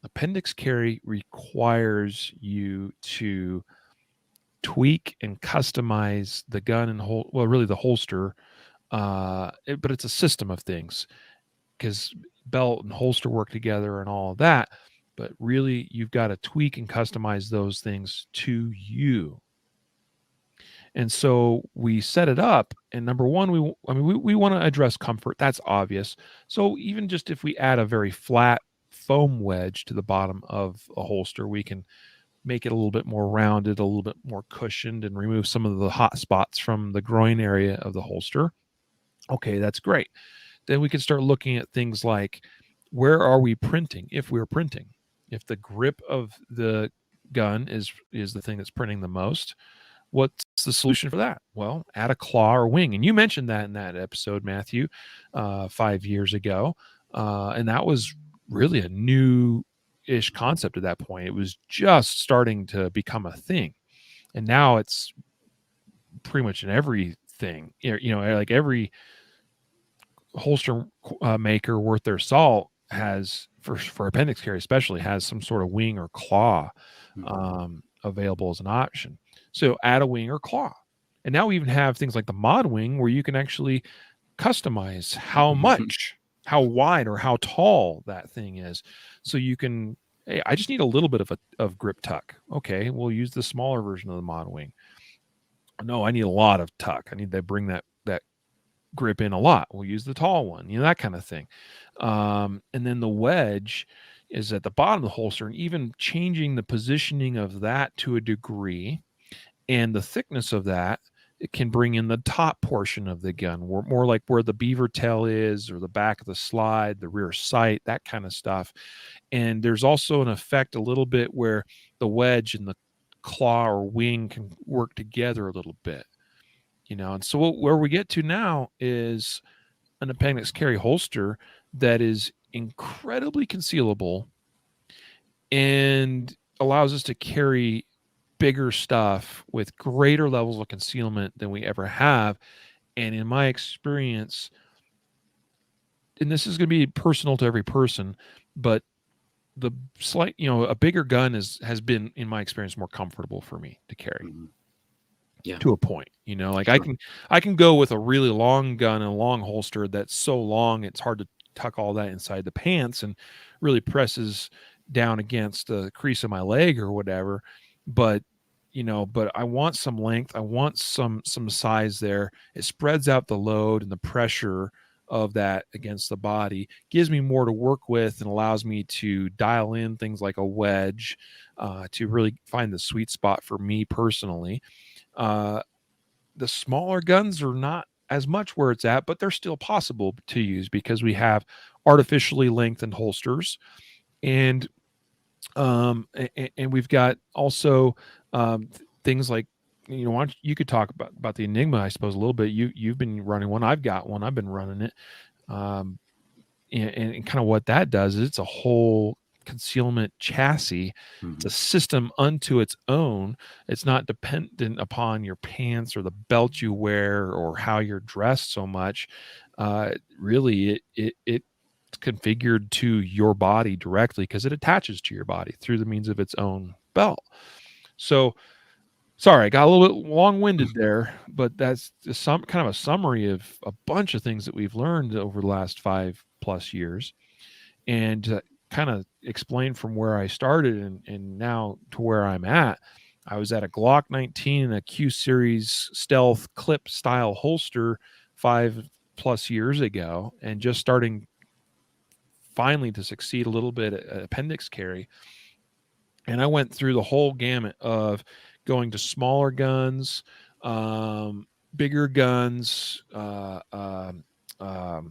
appendix carry requires you to tweak and customize the gun and really the holster. But it's a system of things, because belt and holster work together and all of that. But really, you've got to tweak and customize those things to you. And so we set it up, and number one, we want to address comfort. That's obvious. So even just if we add a very flat foam wedge to the bottom of a holster, we can make it a little bit more rounded, a little bit more cushioned, and remove some of the hot spots from the groin area of the holster. Okay, that's great. Then we can start looking at things like, where are we printing? If we're printing, if the grip of the gun is the thing that's printing the most, what's the solution for that? Well, add a claw or wing. And you mentioned that in that episode, Matthew, 5 years ago. And that was really a new-ish concept at that point. It was just starting to become a thing. And now it's pretty much in everything. Like every holster maker worth their salt has, for appendix carry especially, has some sort of wing or claw available as an option. So add a wing or claw. And now we even have things like the mod wing, where you can actually customize how much, how wide or how tall that thing is. So you can, hey, I just need a little bit of grip tuck. Okay, we'll use the smaller version of the mod wing. No, I need a lot of tuck. I need to bring that grip in a lot. We'll use the tall one, that kind of thing. And then the wedge is at the bottom of the holster, and even changing the positioning of that to a degree and the thickness of that, it can bring in the top portion of the gun, more like where the beaver tail is, or the back of the slide, the rear sight, that kind of stuff. And there's also an effect a little bit where the wedge and the claw or wing can work together a little bit. And so where we get to now is an appendix carry holster that is incredibly concealable and allows us to carry bigger stuff with greater levels of concealment than we ever have. And in my experience, and this is going to be personal to every person, but the slight, a bigger gun has been, in my experience, more comfortable for me to carry. Yeah. To a point, like Sure. I can go with a really long gun and a long holster that's so long it's hard to tuck all that inside the pants and really presses down against the crease of my leg or whatever. But but I want some length. I want some size there. It spreads out the load and the pressure of that against the body, gives me more to work with, and allows me to dial in things like a wedge to really find the sweet spot for me personally. The smaller guns are not as much where it's at, but they're still possible to use because we have artificially lengthened holsters, and we've got also things like, you could talk about the Enigma, I suppose, a little bit. You've been running one. I've got one. I've been running it. And kind of what that does is it's a whole concealment chassis. It's a system unto its own. It's not dependent upon your pants or the belt you wear or how you're dressed so much. Really, it's configured to your body directly because it attaches to your body through the means of its own belt. So, sorry, I got a little bit long-winded there, but that's some kind of a summary of a bunch of things that we've learned over the last 5+ years, and kind of explain from where I started and now to where I'm at. I was at a Glock 19 and a Q Series stealth clip style holster 5, plus years ago and just starting finally to succeed a little bit at appendix carry. And I went through the whole gamut of going to smaller guns, bigger guns,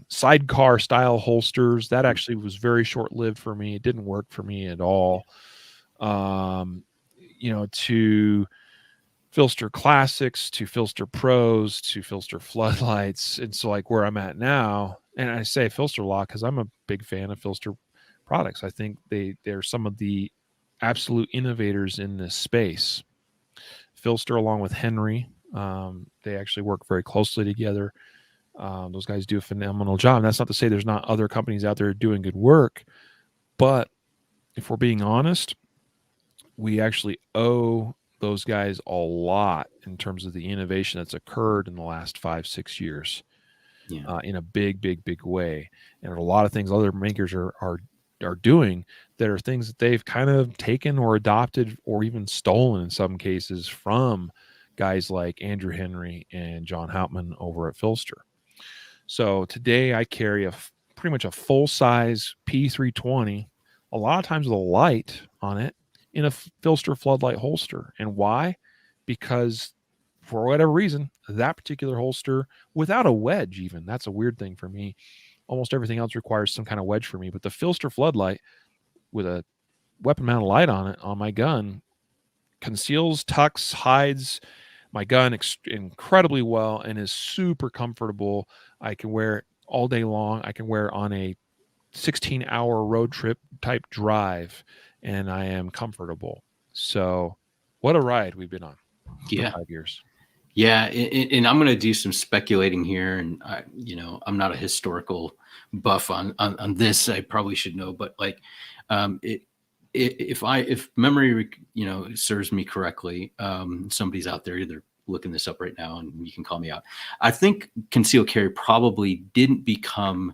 sidecar style holsters. That actually was very short lived for me. It didn't work for me at all. To Filster Classics, to Filster Pros, to Filster Floodlights. And so, like, where I'm at now, and I say Filster Lock because I'm a big fan of Filster products. I think they're some of the absolute innovators in this space. Filster, along with Henry, they actually work very closely together. Those guys do a phenomenal job. And that's not to say there's not other companies out there doing good work, but if we're being honest, we actually owe those guys a lot in terms of the innovation that's occurred in the last 5-6 years, in a big way. And a lot of things other makers are doing that are things that they've kind of taken or adopted or even stolen in some cases from guys like Andrew Henry and John Hauptman over at Filster. So today I carry pretty much a full-size P320, a lot of times with a light on it, in a Filster Floodlight holster. And why? Because for whatever reason, that particular holster, without a wedge even, that's a weird thing for me. Almost everything else requires some kind of wedge for me. But the Filster Floodlight with a weapon mounted light on it, on my gun, conceals, tucks, hides my gun incredibly well and is super comfortable. I can wear it all day long. I can wear it on a 16-hour road trip type drive, and I am comfortable. So what a ride we've been on for 5 years. Yeah. And I'm going to do some speculating here. And I'm not a historical buff on this. I probably should know, but like, if memory, serves me correctly, somebody's out there either looking this up right now and you can call me out. I think concealed carry probably didn't become,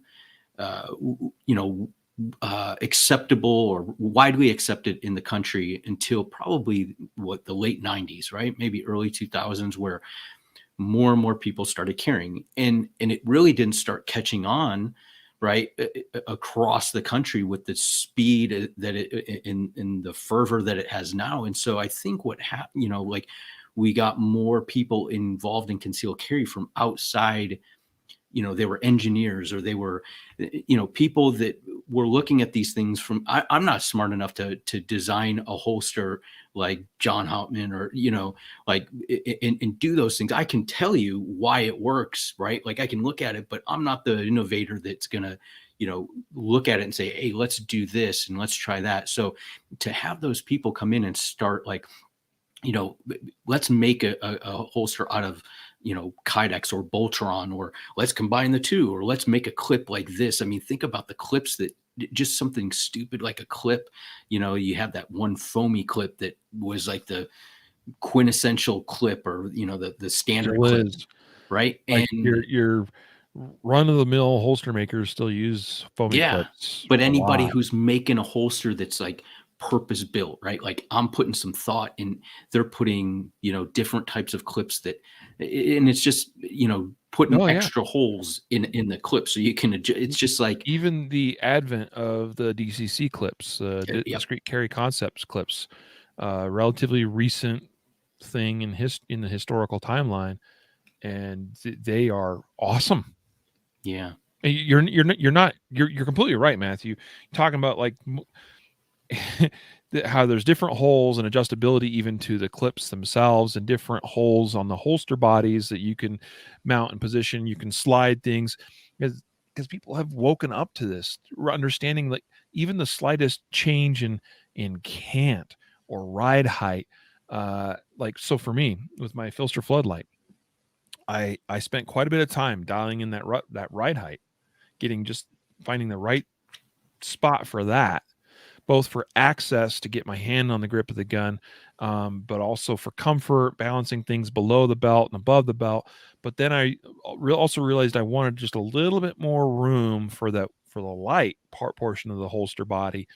acceptable or widely accepted in the country until probably the late 90s, right? Maybe early 2000s, where more and more people started carrying, and it really didn't start catching on, right, across the country with the speed that it in the fervor that it has now. And so I think what happened, we got more people involved in concealed carry from outside. They were engineers, or they were, people that were looking at these things from, I'm not smart enough to design a holster like John Hauptman, or, and do those things. I can tell you why it works, right? Like I can look at it, but I'm not the innovator that's going to, look at it and say, hey, let's do this and let's try that. So to have those people come in and start like, let's make a holster out of, Kydex or Boltron, or let's combine the two, or let's make a clip like this. I mean, think about the clips that just something stupid like a clip. You have that one foamy clip that was like the quintessential clip, or the standard clip, right? Like and your run-of-the-mill holster makers still use foamy clips. But anybody who's making a holster that's like purpose built, right? Like I'm putting some thought in, they're putting, different types of clips that, and it's just, putting extra holes in the clip so you can adjust. It's just like even the advent of the DCC clips, discrete carry concepts clips, relatively recent thing in the historical timeline, and they are awesome. Yeah, you're completely right, Matthew. You're talking about like how there's different holes and adjustability even to the clips themselves, and different holes on the holster bodies that you can mount and position. You can slide things because people have woken up to this, understanding like even the slightest change in cant or ride height. Like, so for me with my Filster Floodlight, I spent quite a bit of time dialing in that ride height, finding the right spot for that, both for access to get my hand on the grip of the gun, but also for comfort, balancing things below the belt and above the belt. But then I also realized I wanted just a little bit more room for the light portion of the holster body,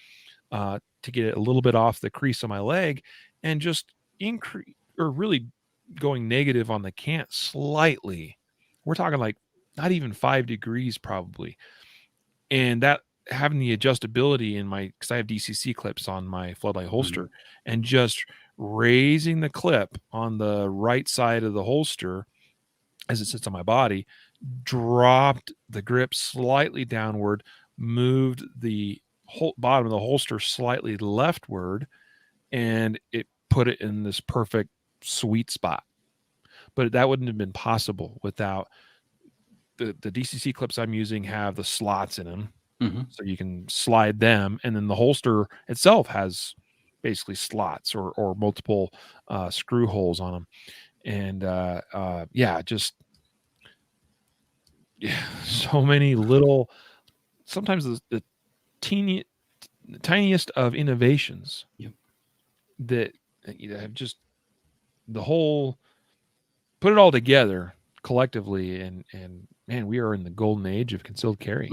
to get it a little bit off the crease of my leg, and just increase, or really going negative on the cant slightly. We're talking like not even 5 degrees probably. And that having the adjustability in my, because I have DCC clips on my floodlight holster, and just raising the clip on the right side of the holster as it sits on my body, dropped the grip slightly downward, moved the whole bottom of the holster slightly leftward, and it put it in this perfect sweet spot. But that wouldn't have been possible without the DCC clips I'm using have the slots in them. So you can slide them, and then the holster itself has basically slots or multiple screw holes on them. And just so many little, sometimes the tiniest of innovations that have just the whole, put it all together collectively, and man, we are in the golden age of concealed carry.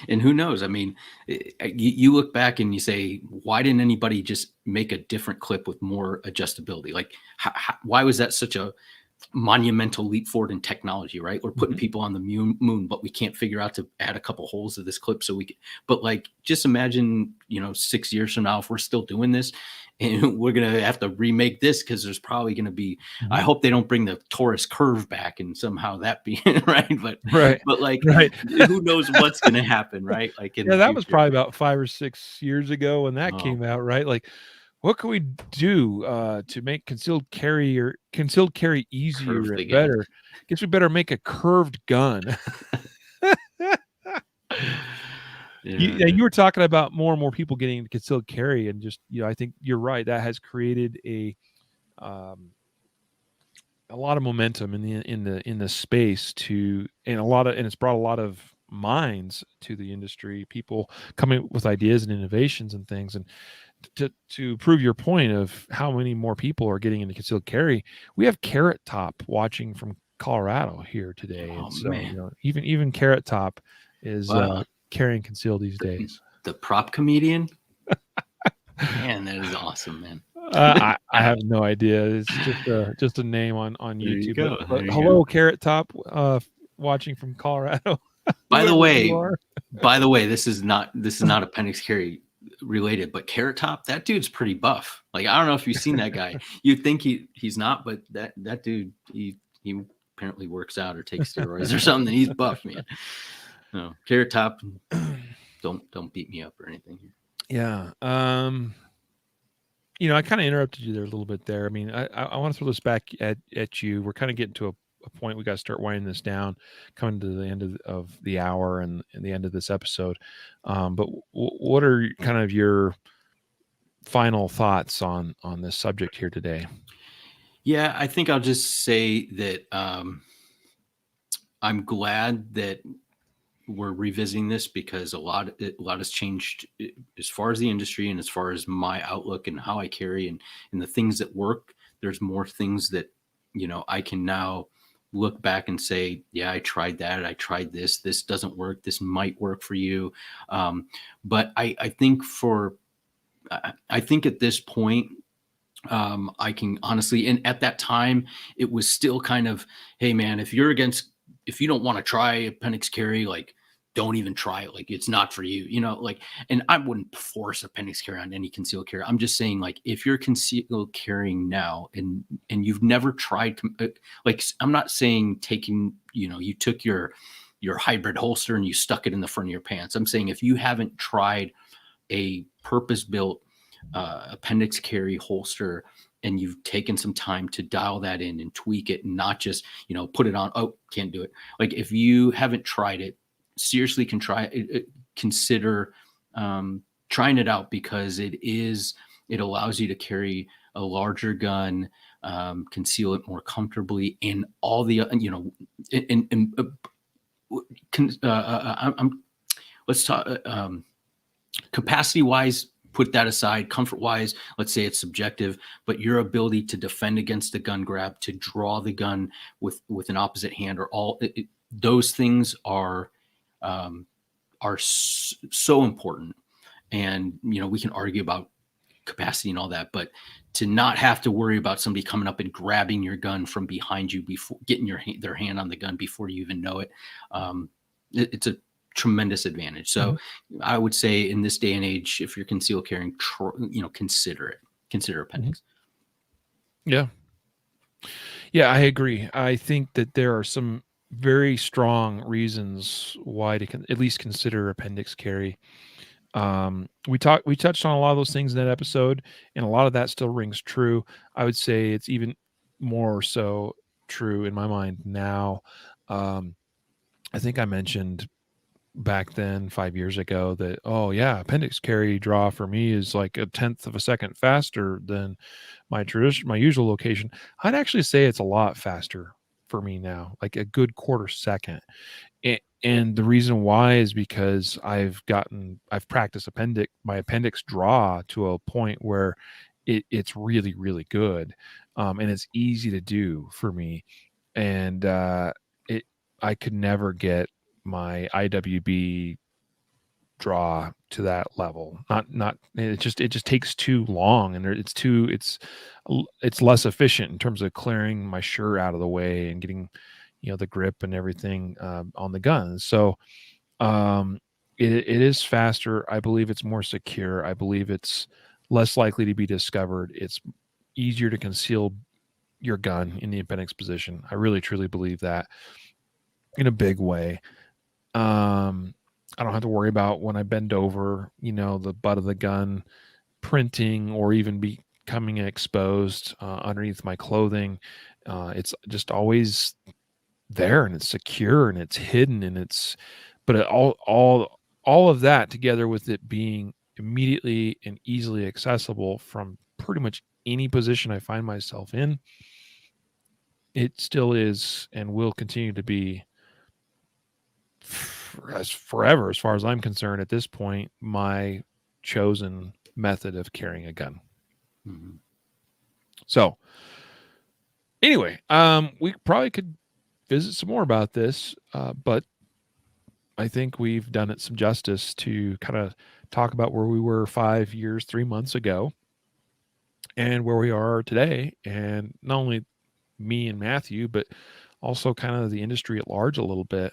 And who knows? I mean, you look back and you say, why didn't anybody just make a different clip with more adjustability? Like, why was that such a monumental leap forward in technology, right? We're putting people on the moon, but we can't figure out to add a couple holes to this clip so we can, but like, just imagine, 6 years from now, if we're still doing this and we're going to have to remake this, because there's probably going to be, I hope they don't bring the Taurus curve back and somehow that be right. But who knows what's going to happen, right? Like, that was probably about 5 or 6 years ago when that came out, right? Like, what can we do to make concealed carry easier and better? Guess we better make a curved gun. You were talking about more and more people getting into concealed carry, and just, I think you're right. That has created a lot of momentum in the space and it's brought a lot of minds to the industry. People coming with ideas and innovations and things, and to prove your point of how many more people are getting into concealed carry, we have Carrot Top watching from Colorado here today. And so, even Carrot Top is carrying concealed these days. The prop comedian. Man, that is awesome, man. I have no idea. It's just a name on YouTube. But hello, Carrot Top, watching from Colorado. By the way, this is not appendix carry related, but Carrot Top, that dude's pretty buff. Like, I don't know if you've seen that guy. You'd think he's not, but that dude, he apparently works out or takes steroids or something. He's buff, man. No, Carrot Top, don't beat me up or anything here. Yeah. I kind of interrupted you there a little bit there. I mean, I want to throw this back at you. We're kind of getting to a point. We got to start winding this down, coming to the end of the hour and the end of this episode. But what are kind of your final thoughts on this subject here today? Yeah, I think I'll just say that I'm glad that we're revisiting this, because a lot has changed as far as the industry and as far as my outlook and how I carry and the things that work. There's more things that, I can now look back and say, yeah, I tried that. I tried this. This doesn't work. This might work for you. But I think at this point, I can honestly, and at that time, it was still kind of, hey man, if you don't want to try appendix carry, like, don't even try it. Like, it's not for you, and I wouldn't force appendix carry on any concealed carry. I'm just saying, like, if you're concealed carrying now and you've never tried, like, I'm not saying taking, you took your hybrid holster and you stuck it in the front of your pants. I'm saying if you haven't tried a purpose-built appendix carry holster and you've taken some time to dial that in and tweak it and not just, put it on, oh, can't do it. Like, if you haven't tried it, seriously consider trying it out, because it allows you to carry a larger gun, conceal it more comfortably, and all the, let's talk capacity wise. Put that aside. Comfort wise, let's say it's subjective, but your ability to defend against the gun grab, to draw the gun with an opposite hand, or those things are so important. And we can argue about capacity and all that, but to not have to worry about somebody coming up and grabbing your gun from behind you before getting their hand on the gun before you even know it, it's a tremendous advantage. So I would say in this day and age, if you're concealed carrying, consider Appendix. Yeah. Yeah, I agree. I think that there are some very strong reasons why to at least consider appendix carry. We touched on a lot of those things in that episode, and a lot of that still rings true. I would say it's even more so true in my mind now. I think I mentioned back then 5 years ago that, oh yeah, appendix carry draw for me is like a tenth of a second faster than my usual location. I'd actually say it's a lot faster for me now, like a good quarter second. And the reason why is because I've practiced my appendix draw to a point where it's really, really good. And it's easy to do for me. And I could never get my IWB draw to that level. Not it just takes too long, and it's less efficient in terms of clearing my shirt out of the way and getting the grip and everything on the gun. So it is faster. I believe it's more secure. I believe it's less likely to be discovered. It's easier to conceal your gun in the appendix position. I really truly believe that in a big way. I don't have to worry about when I bend over, the butt of the gun printing or even becoming exposed underneath my clothing. It's just always there, and it's secure, and it's hidden, and all of that together with it being immediately and easily accessible from pretty much any position I find myself in, it still is and will continue to be forever, as far as I'm concerned at this point, my chosen method of carrying a gun. Mm-hmm. So anyway, we probably could visit some more about this, but I think we've done it some justice to kind of talk about where we were 5 years, 3 months ago and where we are today. And not only me and Matthew, but also kind of the industry at large a little bit.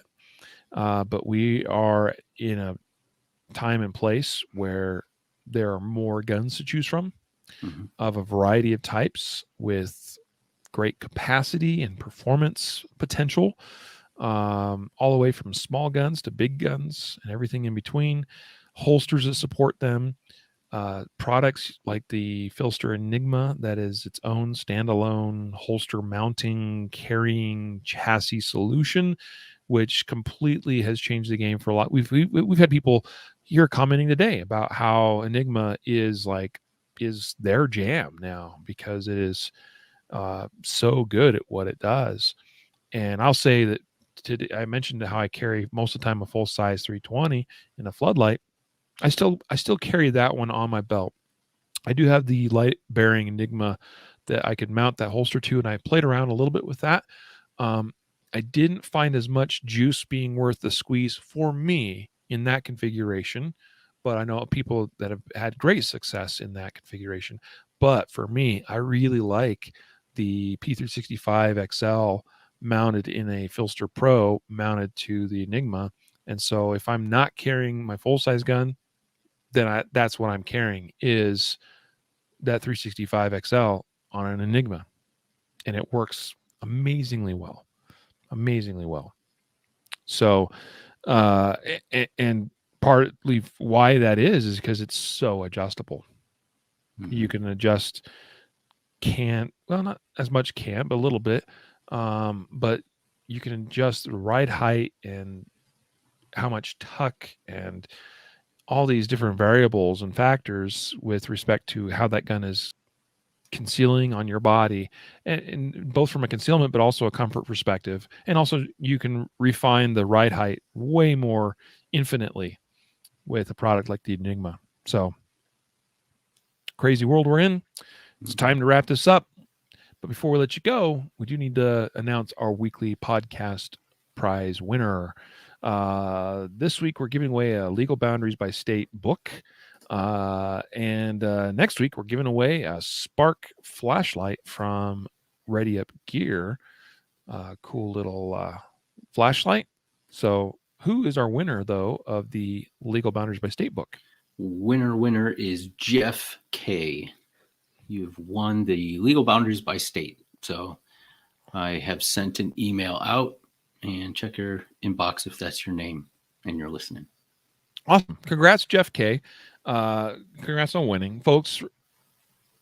But we are in a time and place where there are more guns to choose from of a variety of types with great capacity and performance potential, all the way from small guns to big guns and everything in between, holsters that support them, products like the Filster Enigma that is its own standalone holster mounting, carrying chassis solution, which completely has changed the game for a lot. We've had people here commenting today about how Enigma is their jam now because it is so good at what it does. And I'll say that today, I mentioned how I carry most of the time a full size 320 in a floodlight. I still carry that one on my belt. I do have the light bearing Enigma that I could mount that holster to, and I played around a little bit with that. I didn't find as much juice being worth the squeeze for me in that configuration, but I know people that have had great success in that configuration. But for me, I really like the P365 XL mounted in a Filster Pro mounted to the Enigma. And so if I'm not carrying my full-size gun, then that's what I'm carrying is that 365 XL on an Enigma. And it works amazingly well. So, and partly why that is because it's so adjustable. You can adjust not as much but a little bit. But you can adjust the right height and how much tuck and all these different variables and factors with respect to how that gun is concealing on your body, and both from a concealment but also a comfort perspective. And also you can refine the right height way more infinitely with a product like the Enigma. So crazy world we're in. It's time to wrap this up. But before we let you go, we do need to announce our weekly podcast prize winner. This week, we're giving away a Legal Boundaries by State book. And next week, we're giving away a Spark flashlight from Ready Up Gear. Cool little flashlight. So, who is our winner, though, of the Legal Boundaries by State book? Winner is Jeff K. You've won the Legal Boundaries by State. So I have sent an email out, and check your inbox if that's your name and you're listening. Awesome. Congrats, Jeff K. Congrats on winning. Folks,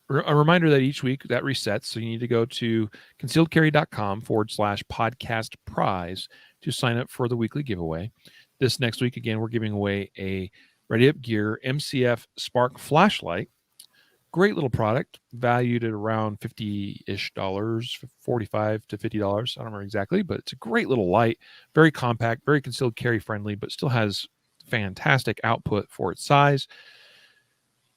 a reminder that each week that resets. So you need to go to concealedcarry.com/podcast prize to sign up for the weekly giveaway. This next week, again, we're giving away a Ready Up Gear MCF Spark flashlight. Great little product, valued at around $50-ish, $45 to $50. I don't remember exactly, but it's a great little light, very compact, very concealed carry friendly, but still has fantastic output for its size.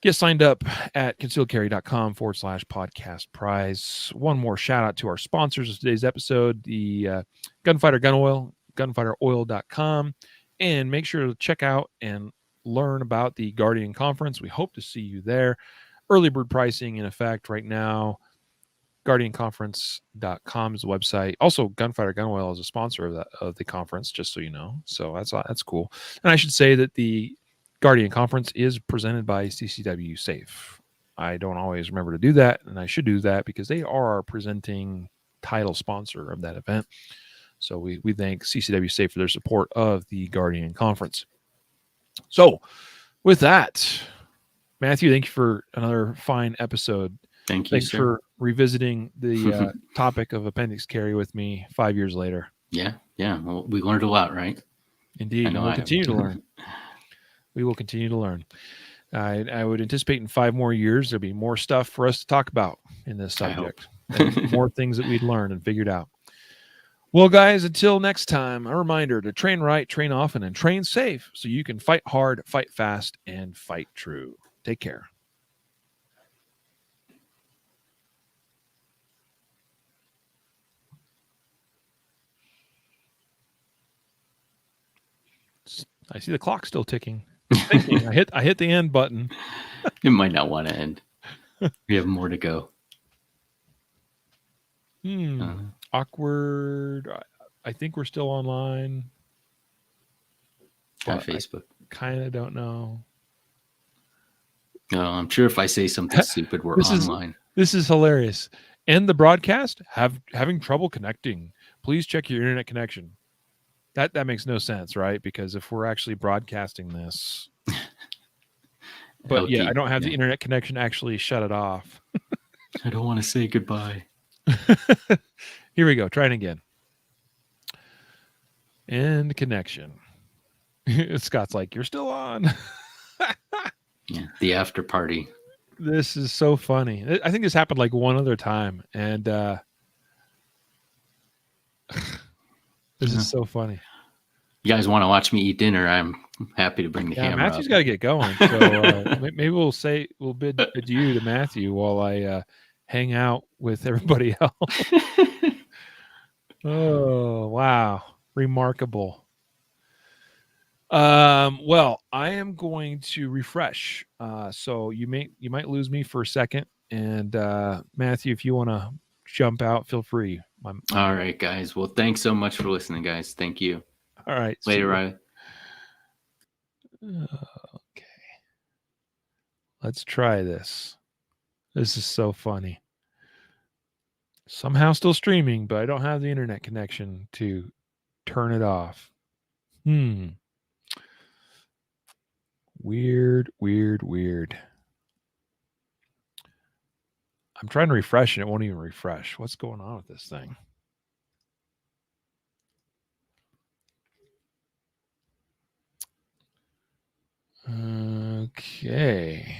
Get signed up at concealedcarry.com/podcast prize. One more shout out to our sponsors of today's episode, the Gunfighter Gun Oil, gunfighteroil.com. And make sure to check out and learn about the Guardian Conference. We hope to see you there. Early bird pricing in effect right now. GuardianConference.com is the website. Also, Gunfighter Gun Oil is a sponsor of the conference, just so you know. So that's cool. And I should say that the Guardian Conference is presented by CCW Safe. I don't always remember to do that, and I should do that because they are our presenting title sponsor of that event. So we thank CCW Safe for their support of the Guardian Conference. So with that, Matthew, thank you for another fine episode. Thank you, Thanks sir. for revisiting the topic of appendix carry with me 5 years later. Yeah. Well, we learned a lot, right? Indeed. And we'll continue to learn. We will continue to learn. I would anticipate in 5 more years, there'll be more stuff for us to talk about in this subject. And more things that we'd learned and figured out. Well, guys, until next time, a reminder to train right, train often, and train safe so you can fight hard, fight fast, and fight true. Take care. I see the clock still ticking. I hit the end button. It might not want to end. We have more to go. Awkward. I think we're still online. On Facebook. Kind of don't know. No, I'm sure if I say something stupid, we're online. This is hilarious. End the broadcast. Having trouble connecting. Please check your internet connection. That makes no sense, right? Because if we're actually broadcasting this, but I don't have the internet connection. Actually, shut it off. I don't want to say goodbye. Here we go. Trying again. End connection. Scott's like, you're still on. Yeah, the after party. This is so funny. I think this happened like one other time, and this is so funny. You guys want to watch me eat dinner? I'm happy to bring the camera. Matthew's got to get going, so maybe we'll bid adieu to Matthew while I hang out with everybody else. Oh wow, remarkable. Well, I am going to refresh. So you might lose me for a second, and Matthew, if you want to jump out, feel free. All right, guys. Well, thanks so much for listening, guys. Thank you. All right. Later, Riley. Okay. Let's try this. This is so funny. Somehow still streaming, but I don't have the internet connection to turn it off. Weird. I'm trying to refresh and it won't even refresh. What's going on with this thing? Okay.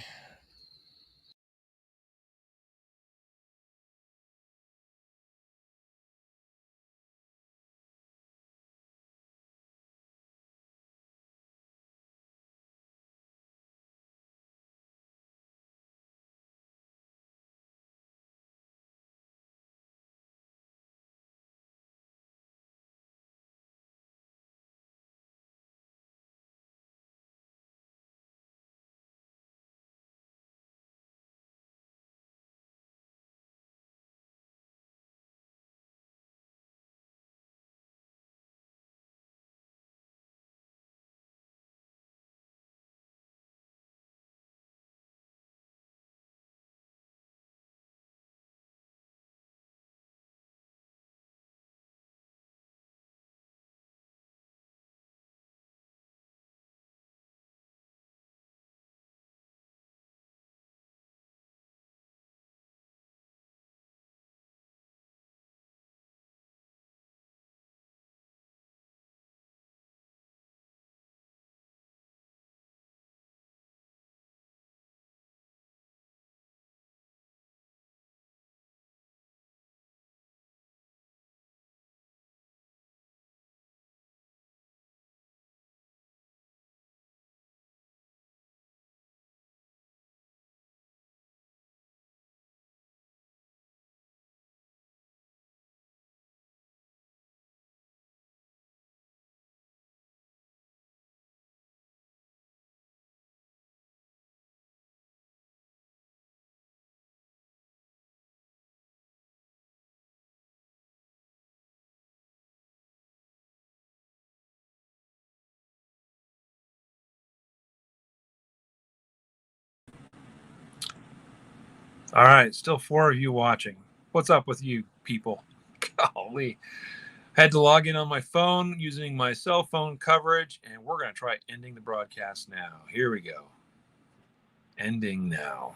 All right, still 4 of you watching. What's up with you people? Golly. Had to log in on my phone using my cell phone coverage, and we're going to try ending the broadcast now. Here we go. Ending now.